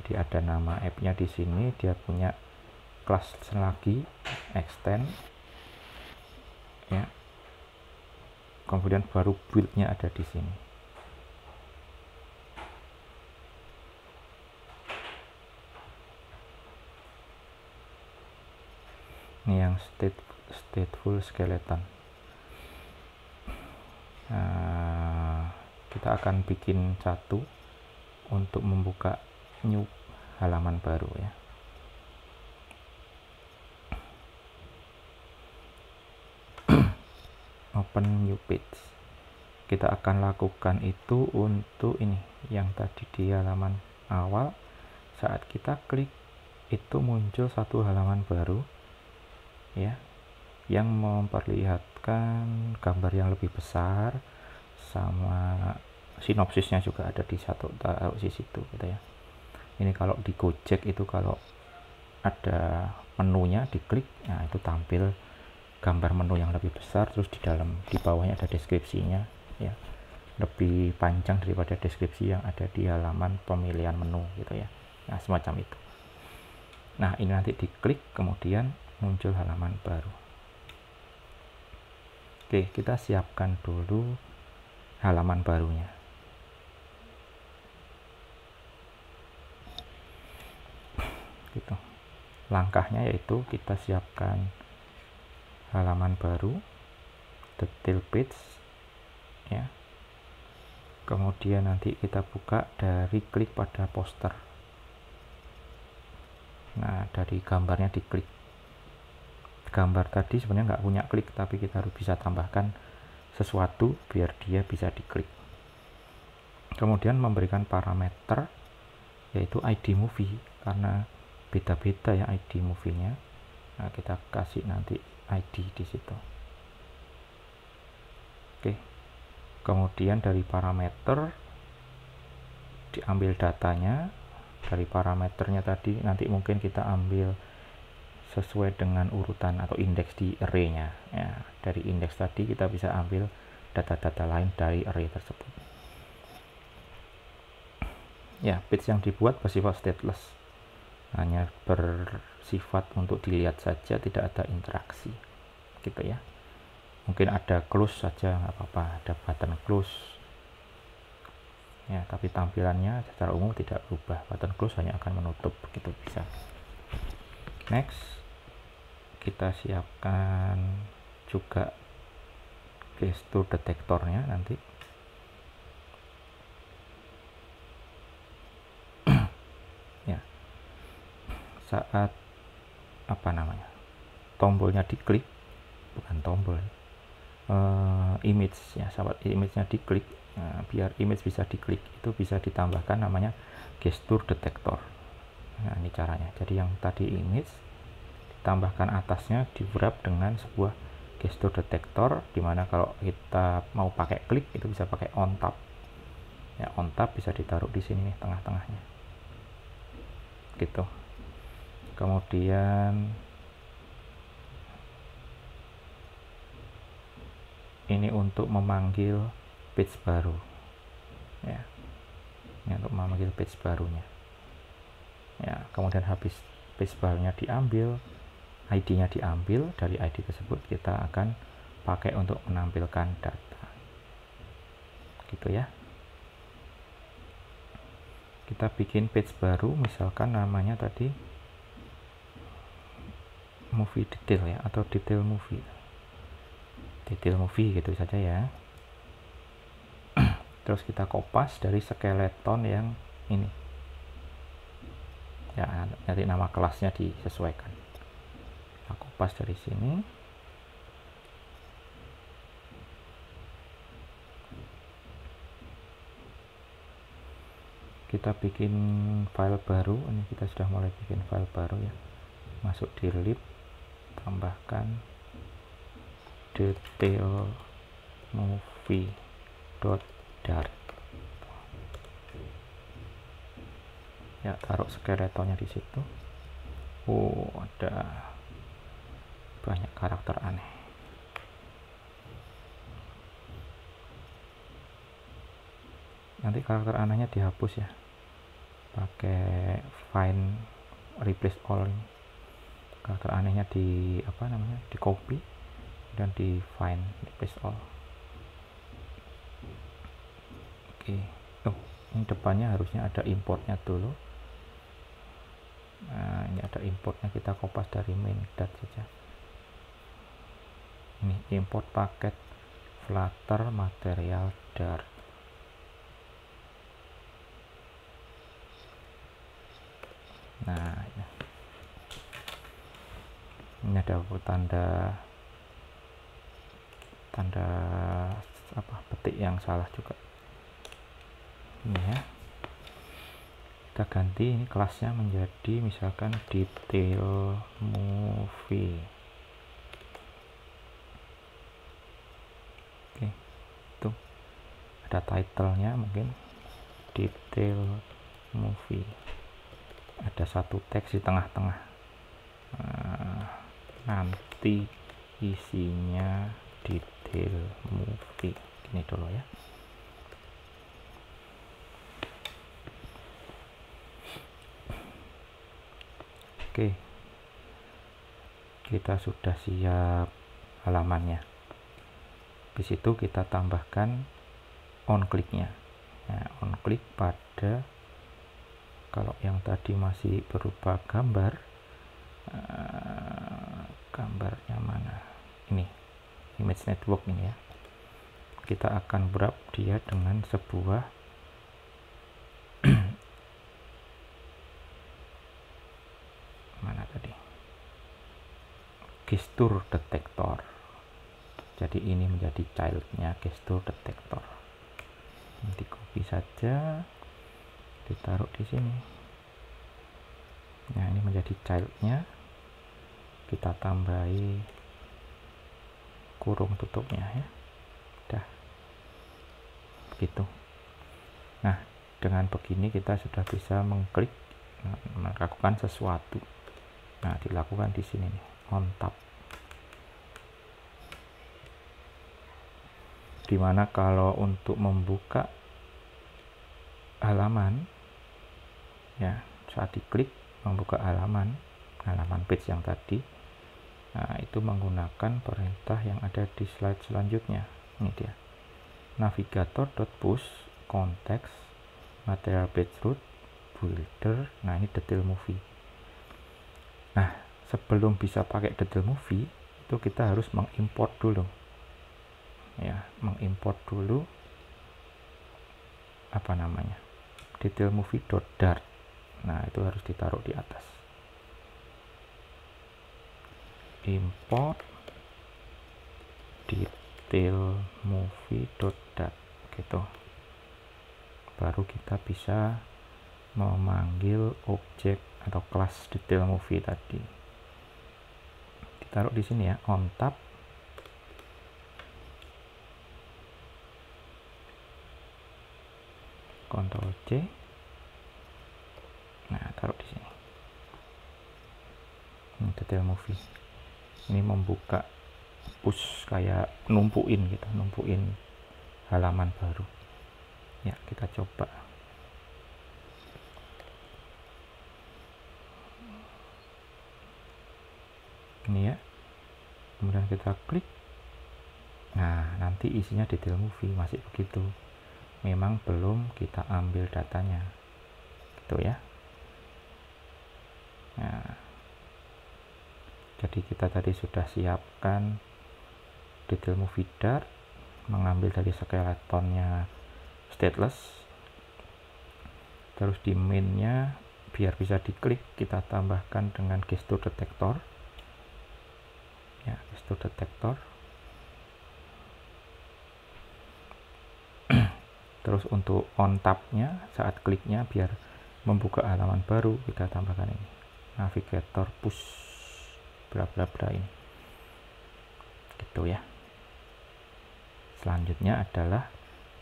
Speaker 1: Jadi ada nama app-nya di sini, dia punya kelas lagi extend ya. Kemudian baru build-nya ada di sini. Ini yang stateful skeleton. Nah, kita akan bikin satu untuk membuka new halaman baru ya. Open new page. Kita akan lakukan itu untuk ini yang tadi di halaman awal. Saat kita klik itu muncul satu halaman baru ya, yang memperlihatkan gambar yang lebih besar, sama sinopsisnya juga ada di di situ gitu ya. Ini kalau di Gojek itu kalau ada menunya diklik, nah itu tampil gambar menu yang lebih besar, terus di bawahnya ada deskripsinya ya, lebih panjang daripada deskripsi yang ada di halaman pemilihan menu gitu ya. Nah semacam itu. Nah ini nanti diklik kemudian muncul halaman baru. Oke, kita siapkan dulu halaman barunya. Gitu. Langkahnya yaitu kita siapkan halaman baru, detail page ya. Kemudian nanti kita buka dari klik pada poster. Nah, dari gambarnya diklik. Gambar tadi sebenarnya nggak punya klik, tapi kita harus bisa tambahkan sesuatu biar dia bisa diklik. Kemudian memberikan parameter yaitu ID movie, karena beda-beda ya ID movie-nya. Nah, kita kasih nanti ID di situ. Oke. Kemudian dari parameter diambil datanya. Dari parameternya tadi nanti mungkin kita ambil sesuai dengan urutan atau indeks di array-nya ya. Dari indeks tadi kita bisa ambil data-data lain dari array tersebut ya. Page yang dibuat bersifat stateless, hanya bersifat untuk dilihat saja, tidak ada interaksi gitu ya. Mungkin ada close saja nggak apa-apa, ada button close ya, tapi tampilannya secara umum tidak berubah. Button close hanya akan menutup begitu bisa. Next, kita siapkan juga gestur detektornya nanti. Ya, saat tombolnya diklik, bukan tombol, image ya, sahabat, image-nya diklik. Nah, biar image bisa diklik itu bisa ditambahkan namanya gesture detector. Nah, ini caranya. Jadi yang tadi image ditambahkan atasnya di wrap dengan sebuah gesture detector, dimana kalau kita mau pakai klik itu bisa pakai on tap ya. On tap bisa ditaruh di sini nih, tengah-tengahnya gitu. Kemudian ini untuk memanggil page baru ya, ini untuk memanggil page barunya ya. Kemudian habis page barunya diambil, ID-nya diambil, dari ID tersebut kita akan pakai untuk menampilkan data gitu ya. Kita bikin page baru, misalkan namanya tadi movie detail ya, atau detail movie gitu saja ya. Terus kita kopas dari skeleton yang ini ya, nanti nama kelasnya disesuaikan. Kita kopas dari sini. Kita bikin file baru. Ini kita sudah mulai bikin file baru ya. Masuk di lib, tambahkan detail movie.dart ya, taruh skeletonnya di situ. Ada banyak karakter aneh. Nanti karakter anehnya dihapus ya, pakai find replace all. Karakter anehnya di di copy dan di find replace all. Oke. Ini depannya harusnya ada importnya dulu. Nah, ini ada importnya, kita kopas dari main.dat saja. Ini import paket Flutter material Dart. Nah, ini ada tanda petik yang salah juga. Ini ya. Kita ganti ini kelasnya menjadi misalkan detail movie. Oke, tuh ada title-nya, mungkin detail movie. Ada satu teks di tengah-tengah. Nanti isinya detail movie. Ini dulu ya. Oke, kita sudah siap halamannya. Di situ kita tambahkan on click-nya. Nah, on click pada, kalau yang tadi masih berupa gambar, gambarnya mana? Ini image network ini ya. Kita akan wrap dia dengan sebuah mana tadi, gesture detector. Jadi ini menjadi childnya gesture detector. Nanti copy saja, ditaruh di sini. Nah, ini menjadi childnya. Kita tambahi kurung tutupnya ya. Udah begitu. Nah, dengan begini kita sudah bisa mengklik melakukan sesuatu. Nah, dilakukan di sini nih, on tap. Dimana kalau untuk membuka halaman ya, saat diklik membuka halaman page yang tadi, nah itu menggunakan perintah yang ada di slide selanjutnya. Ini dia, navigator.push context material page root builder. Nah, ini detail movie. Nah, sebelum bisa pakai detail movie itu kita harus mengimport dulu ya, mengimport dulu detail movie.dart. Nah, itu harus ditaruh di atas. Import detail detail movie.dat gitu. Baru kita bisa memanggil objek atau kelas detail movie tadi. Ditaruh di sini ya, on tab. Ctrl C. Nah, taruh di sini. Ini detail movie. Ini membuka push kayak numpuin gitu, numpuin halaman baru. Ya, kita coba. Ini ya. Kemudian kita klik. Nah, nanti isinya detail movie masih begitu. Memang belum kita ambil datanya. Gitu ya. Nah, jadi kita tadi sudah siapkan detail movie dart, mengambil dari skeletonnya stateless, terus di mainnya biar bisa diklik kita tambahkan dengan gesture detektor ya, gesture detektor. Terus untuk on tab-nya saat kliknya biar membuka halaman baru kita tambahkan ini navigator push bla bla bla ini gitu ya. Selanjutnya adalah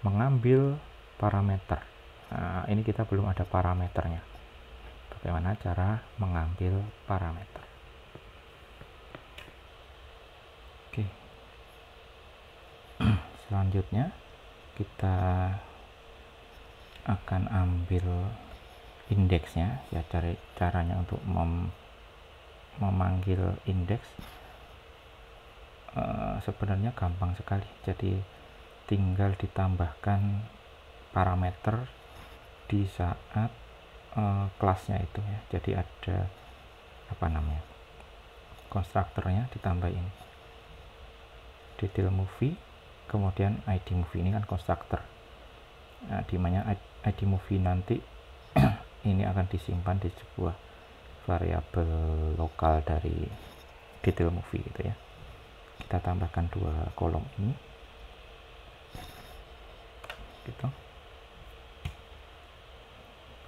Speaker 1: mengambil parameter. Nah, ini kita belum ada parameternya. Bagaimana cara mengambil parameter? Oke. Selanjutnya kita akan ambil indeksnya ya, cari caranya untuk memanggil indeks. Sebenarnya gampang sekali, jadi tinggal ditambahkan parameter di saat kelasnya itu ya. Jadi ada apa namanya, konstruktornya ditambah ini detail movie, kemudian ID movie, ini kan konstruktor. Nah, dimana ID movie nanti ini akan disimpan di sebuah variabel lokal dari detail movie gitu ya. Kita tambahkan dua kolom ini gitu.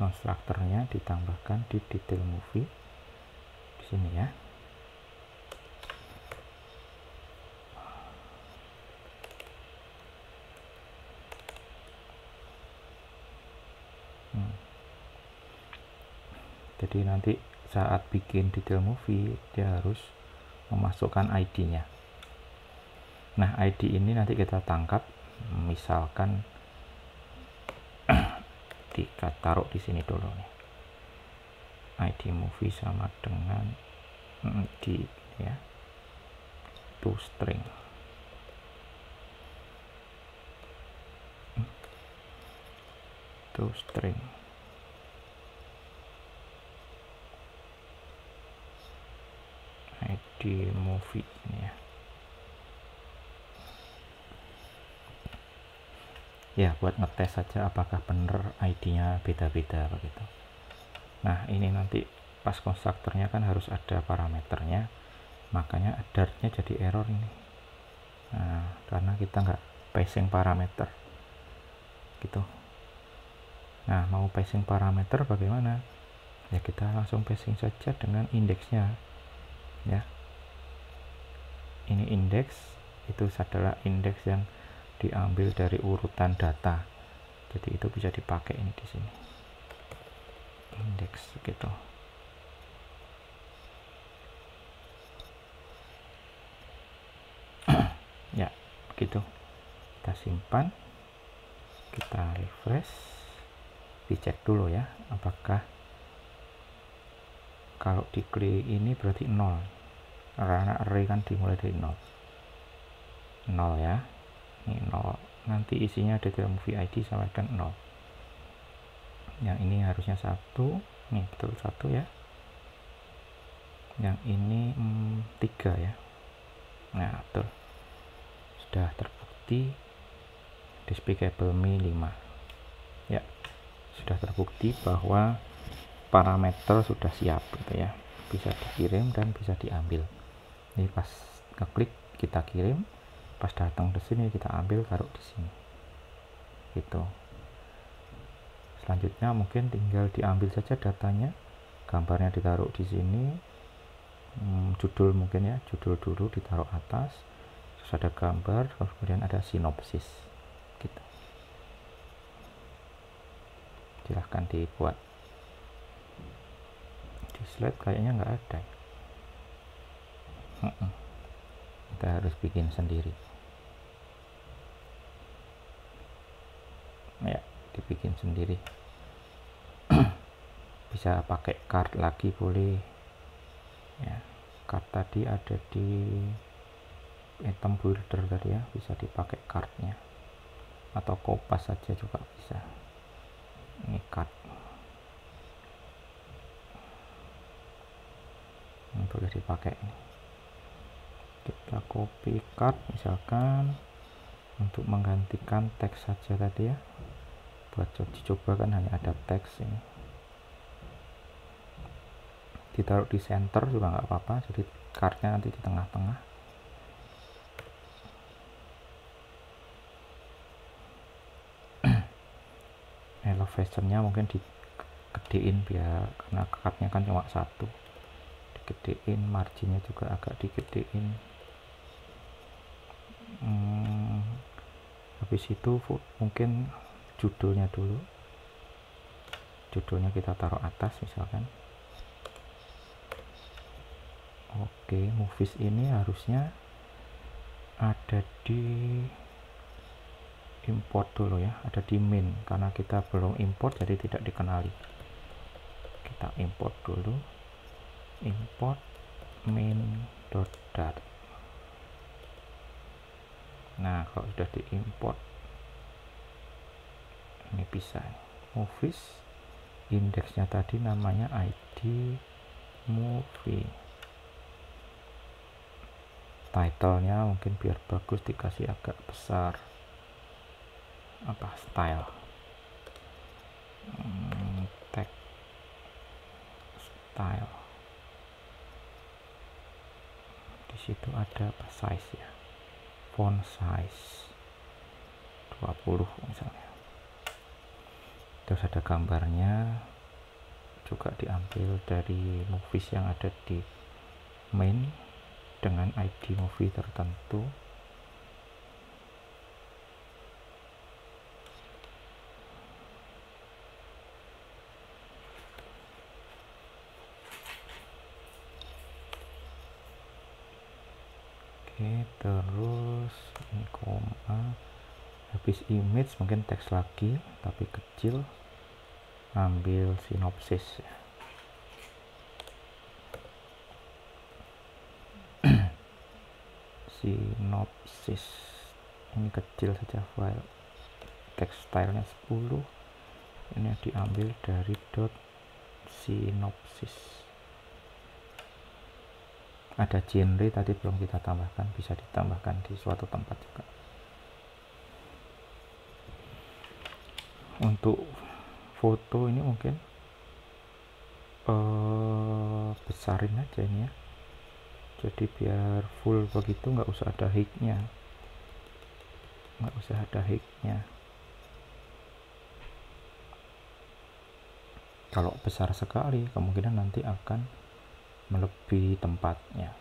Speaker 1: Konstruktornya ditambahkan di detail movie di sini ya. Jadi nanti saat bikin detail movie dia harus memasukkan ID-nya. Nah, ID ini nanti kita tangkap, misalkan kita taruh di sini dulu nih. ID movie sama dengan di ya, toString. toString. ID movie ini ya. Ya, buat ngetes saja apakah benar ID-nya beda-beda begitu. Nah, ini nanti pas konstruktornya kan harus ada parameternya, makanya dartnya jadi error ini. Nah, karena kita nggak passing parameter gitu. Nah, mau passing parameter bagaimana? Ya, kita langsung passing saja dengan indeksnya ya. Ini indeks, itu adalah indeks yang diambil dari urutan data, jadi itu bisa dipakai ini di sini indeks gitu. Ya begitu, kita simpan, kita refresh, dicek dulu ya apakah kalau diklik ini berarti 0 karena array kan dimulai dari 0 ya. Ini 0, nanti isinya detail movie ID sama dengan 0. Yang ini harusnya 1, nih betul 1 ya. Yang ini 3 ya. Nah betul, sudah terbukti. Despicable Me 5 ya, sudah terbukti bahwa parameter sudah siap gitu ya, bisa dikirim dan bisa diambil. Ini pas ngeklik kita kirim, pas datang ke sini kita ambil taruh di sini gitu. Selanjutnya mungkin tinggal diambil saja datanya, gambarnya ditaruh di sini, judul mungkin ya, judul dulu ditaruh atas, terus ada gambar, kemudian ada sinopsis gitu. Silahkan dibuat. Di slide kayaknya nggak ada, kita harus bikin sendiri ya, dibikin sendiri. Bisa pakai card lagi boleh ya, card tadi ada di item builder tadi ya, bisa dipakai cardnya, atau kopas saja juga bisa. Ini card ini boleh dipakai. Kita copy card misalkan untuk menggantikan teks saja tadi ya, buat coba kan hanya ada teks ini, ditaruh di center juga nggak apa-apa, jadi cardnya nanti di tengah-tengah. Elevationnya mungkin digedein biar, karena cardnya kan cuma satu, digedein, marginnya juga agak digedein. Habis itu mungkin judulnya dulu, judulnya kita taruh atas misalkan. Oke, movies ini harusnya ada di import dulu ya, ada di main, karena kita belum import jadi tidak dikenali. Kita import dulu, import main.dart. Nah, kalau sudah diimport ini bisa movies, indeksnya tadi namanya ID movie, titlenya mungkin biar bagus dikasih agak besar, apa style, tag style, di situ ada apa size ya, font size 20 misalnya. Terus ada gambarnya juga diambil dari movies yang ada di main dengan ID movie tertentu. Oke, terus ini koma, habis image mungkin teks lagi tapi kecil, ambil sinopsis ya. Sinopsis ini kecil saja, file text stylenya 10, ini diambil dari .sinopsis. Ada genre tadi belum kita tambahkan, bisa ditambahkan di suatu tempat juga. Untuk foto ini mungkin besarin aja ini ya, jadi biar full begitu, nggak usah ada hignya, kalau besar sekali kemungkinan nanti akan melebihi tempatnya.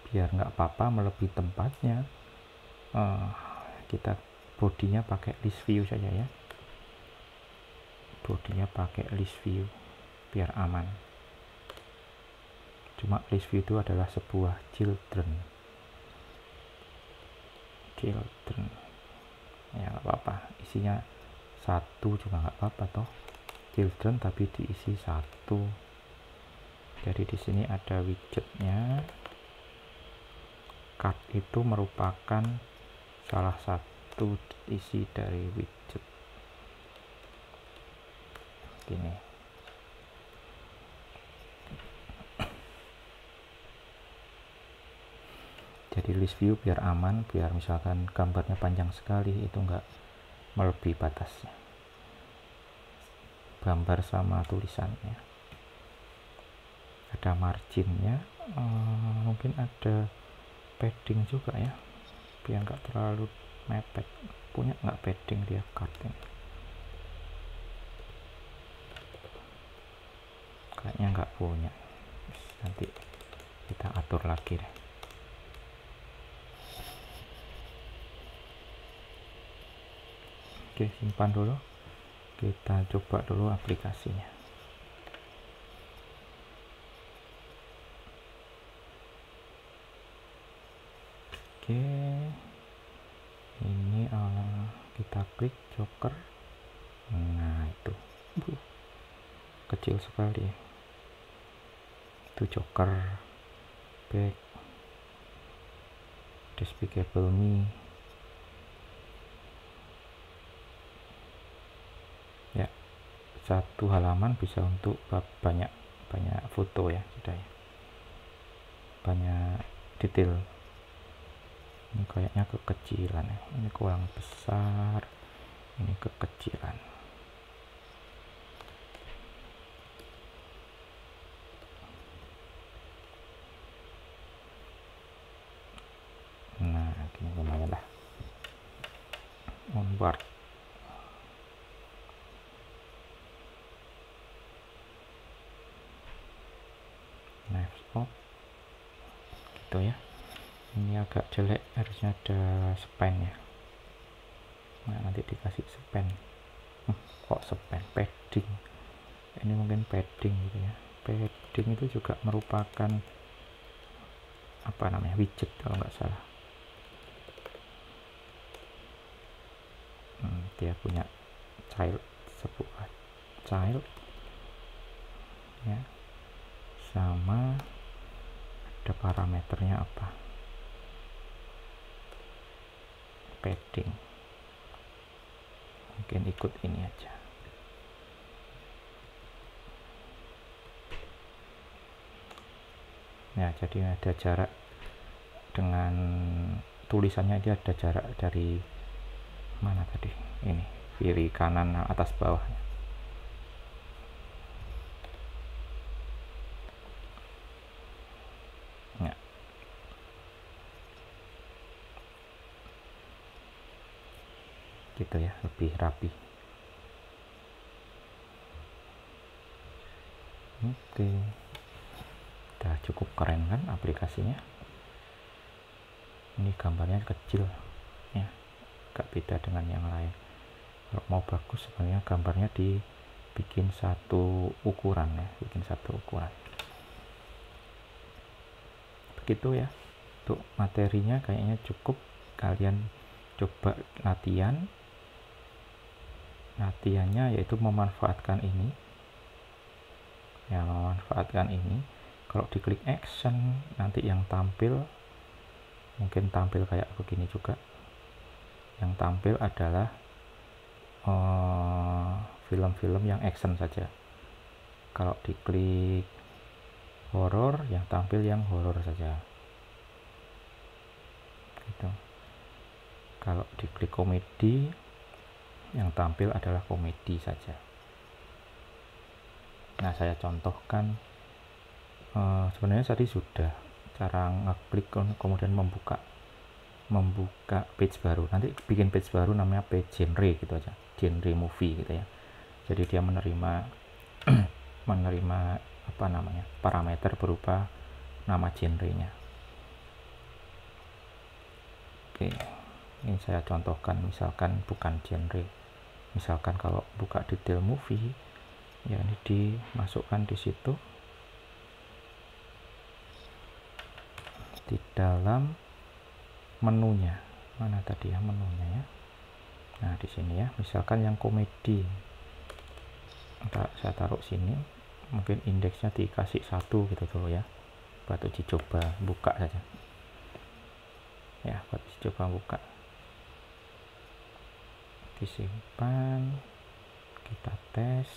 Speaker 1: Biar nggak apa-apa melebihi tempatnya, kita bodinya pakai list view saja ya, bodinya pakai list view biar aman. Cuma list view itu adalah sebuah children ya, nggak apa-apa, isinya satu juga nggak apa-apa toh, children tapi diisi satu. Jadi di sini ada widgetnya. Card itu merupakan salah satu isi dari widget. Gini. Jadi list view biar aman, biar misalkan gambarnya panjang sekali itu enggak melebihi batasnya, gambar sama tulisannya. Ada marginnya, mungkin ada padding juga ya, biar nggak terlalu mepet. Punya nggak padding dia card ini? Kayaknya nggak punya. Nanti kita atur lagi deh. Oke, simpan dulu. Kita coba dulu aplikasinya. Oke, ini kita klik joker. Nah itu kecil sekali, itu joker, back, despicable me ya. Satu halaman bisa untuk banyak foto ya, sudah ya, banyak detail. Ini kayaknya kekecilan ya, ini kurang besar, ini kekecilan. Nah ini lumayan lah. Onward. Knives out gitu ya. Ini agak jelek, harusnya ada span ya. Nah nanti dikasih span. Kok span, padding. Ini mungkin padding gitu ya. Padding itu juga merupakan apa namanya, widget kalau nggak salah. Dia punya child, sebuah child ya, sama ada parameternya apa, padding, mungkin ikut ini aja. Ya jadi ada jarak dengan tulisannya, dia ada jarak dari mana tadi, ini kiri kanan atas bawahnya. Ya. Gitu ya, lebih rapi. Oke, udah cukup keren kan aplikasinya. Ini gambarnya kecil ya, gak beda dengan yang lain. Kalau mau bagus sebenarnya gambarnya dibikin satu ukuran ya, bikin satu ukuran. Begitu ya, untuk materinya kayaknya cukup. Kalian coba latihannya, yaitu memanfaatkan ini ya, memanfaatkan ini. Kalau diklik action, nanti yang tampil mungkin tampil kayak begini juga. Yang tampil adalah film-film yang action saja. Kalau diklik horor, yang tampil yang horor saja gitu. Kalau diklik komedi, yang tampil adalah komedi saja. Nah saya contohkan, sebenarnya tadi sudah cara ngeklik kemudian membuka page baru. Nanti bikin page baru namanya page genre gitu aja, genre movie gitu ya. Jadi dia menerima menerima apa namanya, parameter berupa nama genrenya. Oke, ini saya contohkan, misalkan bukan genre, misalkan kalau buka detail movie ya, ini dimasukkan di situ di dalam menunya. Mana tadi ya menunya ya. Nah di sini ya, misalkan yang komedi, saya taruh sini, mungkin indeksnya dikasih 1 gitu dulu ya, buat uji coba buka saja ya, buat uji coba buka. Disimpan, kita tes.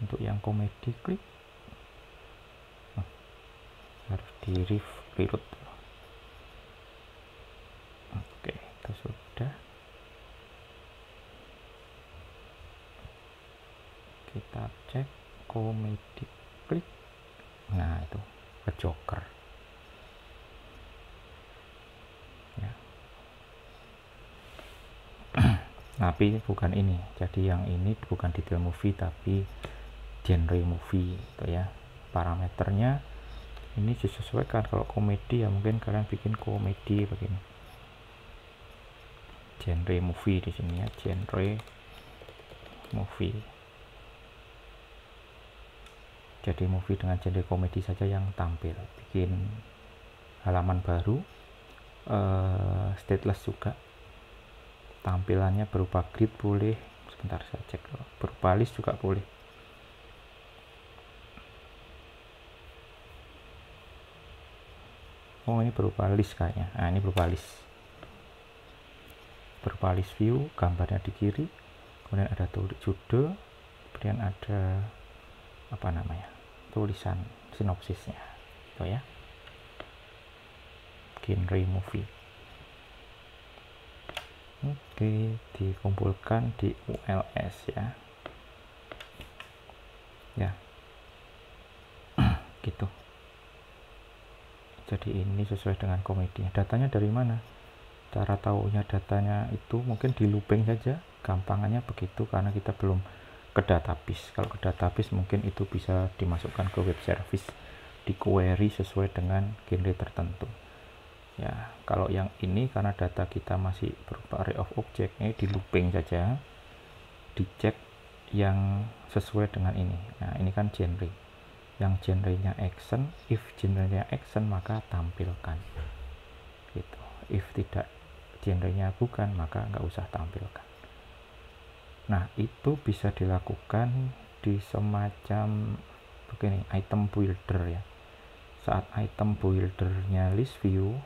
Speaker 1: Untuk yang komedi klik, harus di reload. Oke, itu sudah. Kita cek komedi klik, nah itu ke joker. tapi bukan ini. Jadi yang ini bukan detail movie tapi genre movie gitu ya. Parameternya ini disesuaikan. Kalau komedi ya mungkin kalian bikin komedi begini, genre movie di sini ya, genre movie. Jadi movie dengan genre komedi saja yang tampil. Bikin halaman baru, stateless juga. Tampilannya berupa grid boleh, sebentar saya cek dulu. Berupa list juga boleh. Oh ini berupa list kayaknya. Nah ini berupa list. Berupa list view, gambarnya di kiri, kemudian ada judul, kemudian ada apa namanya, tulisan sinopsisnya gitu ya. Genre movie. Oke, dikumpulkan di ULS ya. Ya. Gitu. Jadi ini sesuai dengan komedi. Datanya dari mana? Cara tahunya datanya itu mungkin di looping saja. Gampangannya begitu karena kita belum ke database. Kalau ke database mungkin itu bisa dimasukkan ke web service, di query sesuai dengan genre tertentu. Ya, kalau yang ini karena data kita masih berupa array of object, ini di looping saja, dicek yang sesuai dengan ini. Nah, ini kan genre. Yang genrenya action, if genrenya action maka tampilkan. Gitu. If tidak genrenya bukan maka nggak usah tampilkan. Nah, itu bisa dilakukan di semacam begini, item builder ya. Saat item buildernya list view,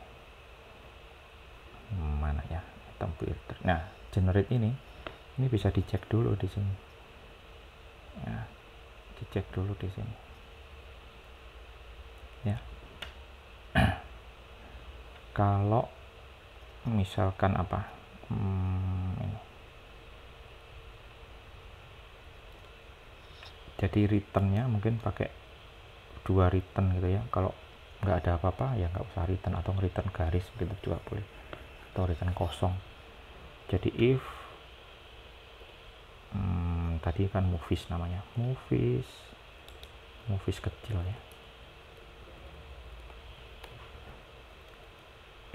Speaker 1: mana ya item builder, nah generate ini bisa dicek dulu di sini ya, dicek dulu di sini ya. Kalau misalkan apa ini. Jadi returnnya mungkin pakai 2 return gitu ya. Kalau nggak ada apa-apa ya nggak usah return, atau return garis begitu juga boleh, atau return kosong. Jadi if tadi kan movies namanya, movies kecil ya.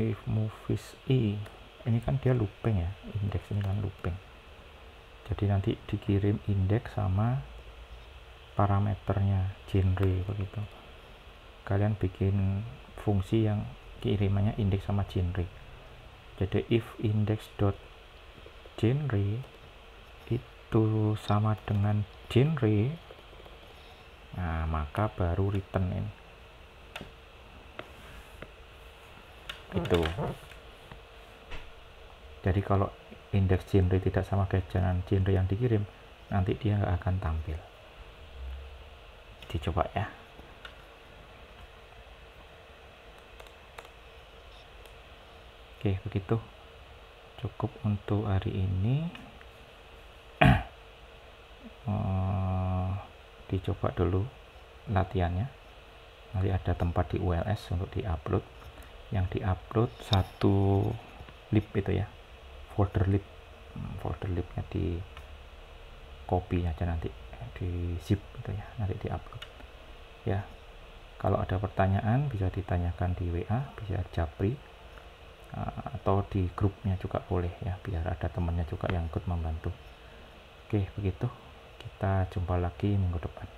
Speaker 1: If movies ini kan dia looping ya, indeks ini kan looping. Jadi nanti dikirim indeks sama parameternya genre begitu. Kalian bikin fungsi yang kirimannya indeks sama genre. Jadi if index.genre itu sama dengan genre, nah maka baru return ini. Itu. Jadi kalau indeks genre tidak sama dengan genre yang dikirim, nanti dia nggak akan tampil. Dicoba ya. Oke, begitu. Cukup untuk hari ini. Dicoba dulu latihannya. Nanti ada tempat di ULS untuk diupload. Yang diupload satu lib itu ya, folder libnya di copy aja nanti, di zip itu ya, nanti diupload ya. Kalau ada pertanyaan bisa ditanyakan di WA, bisa japri, atau di grupnya juga boleh ya, biar ada temannya juga yang ikut membantu. Oke, begitu. Kita jumpa lagi minggu depan.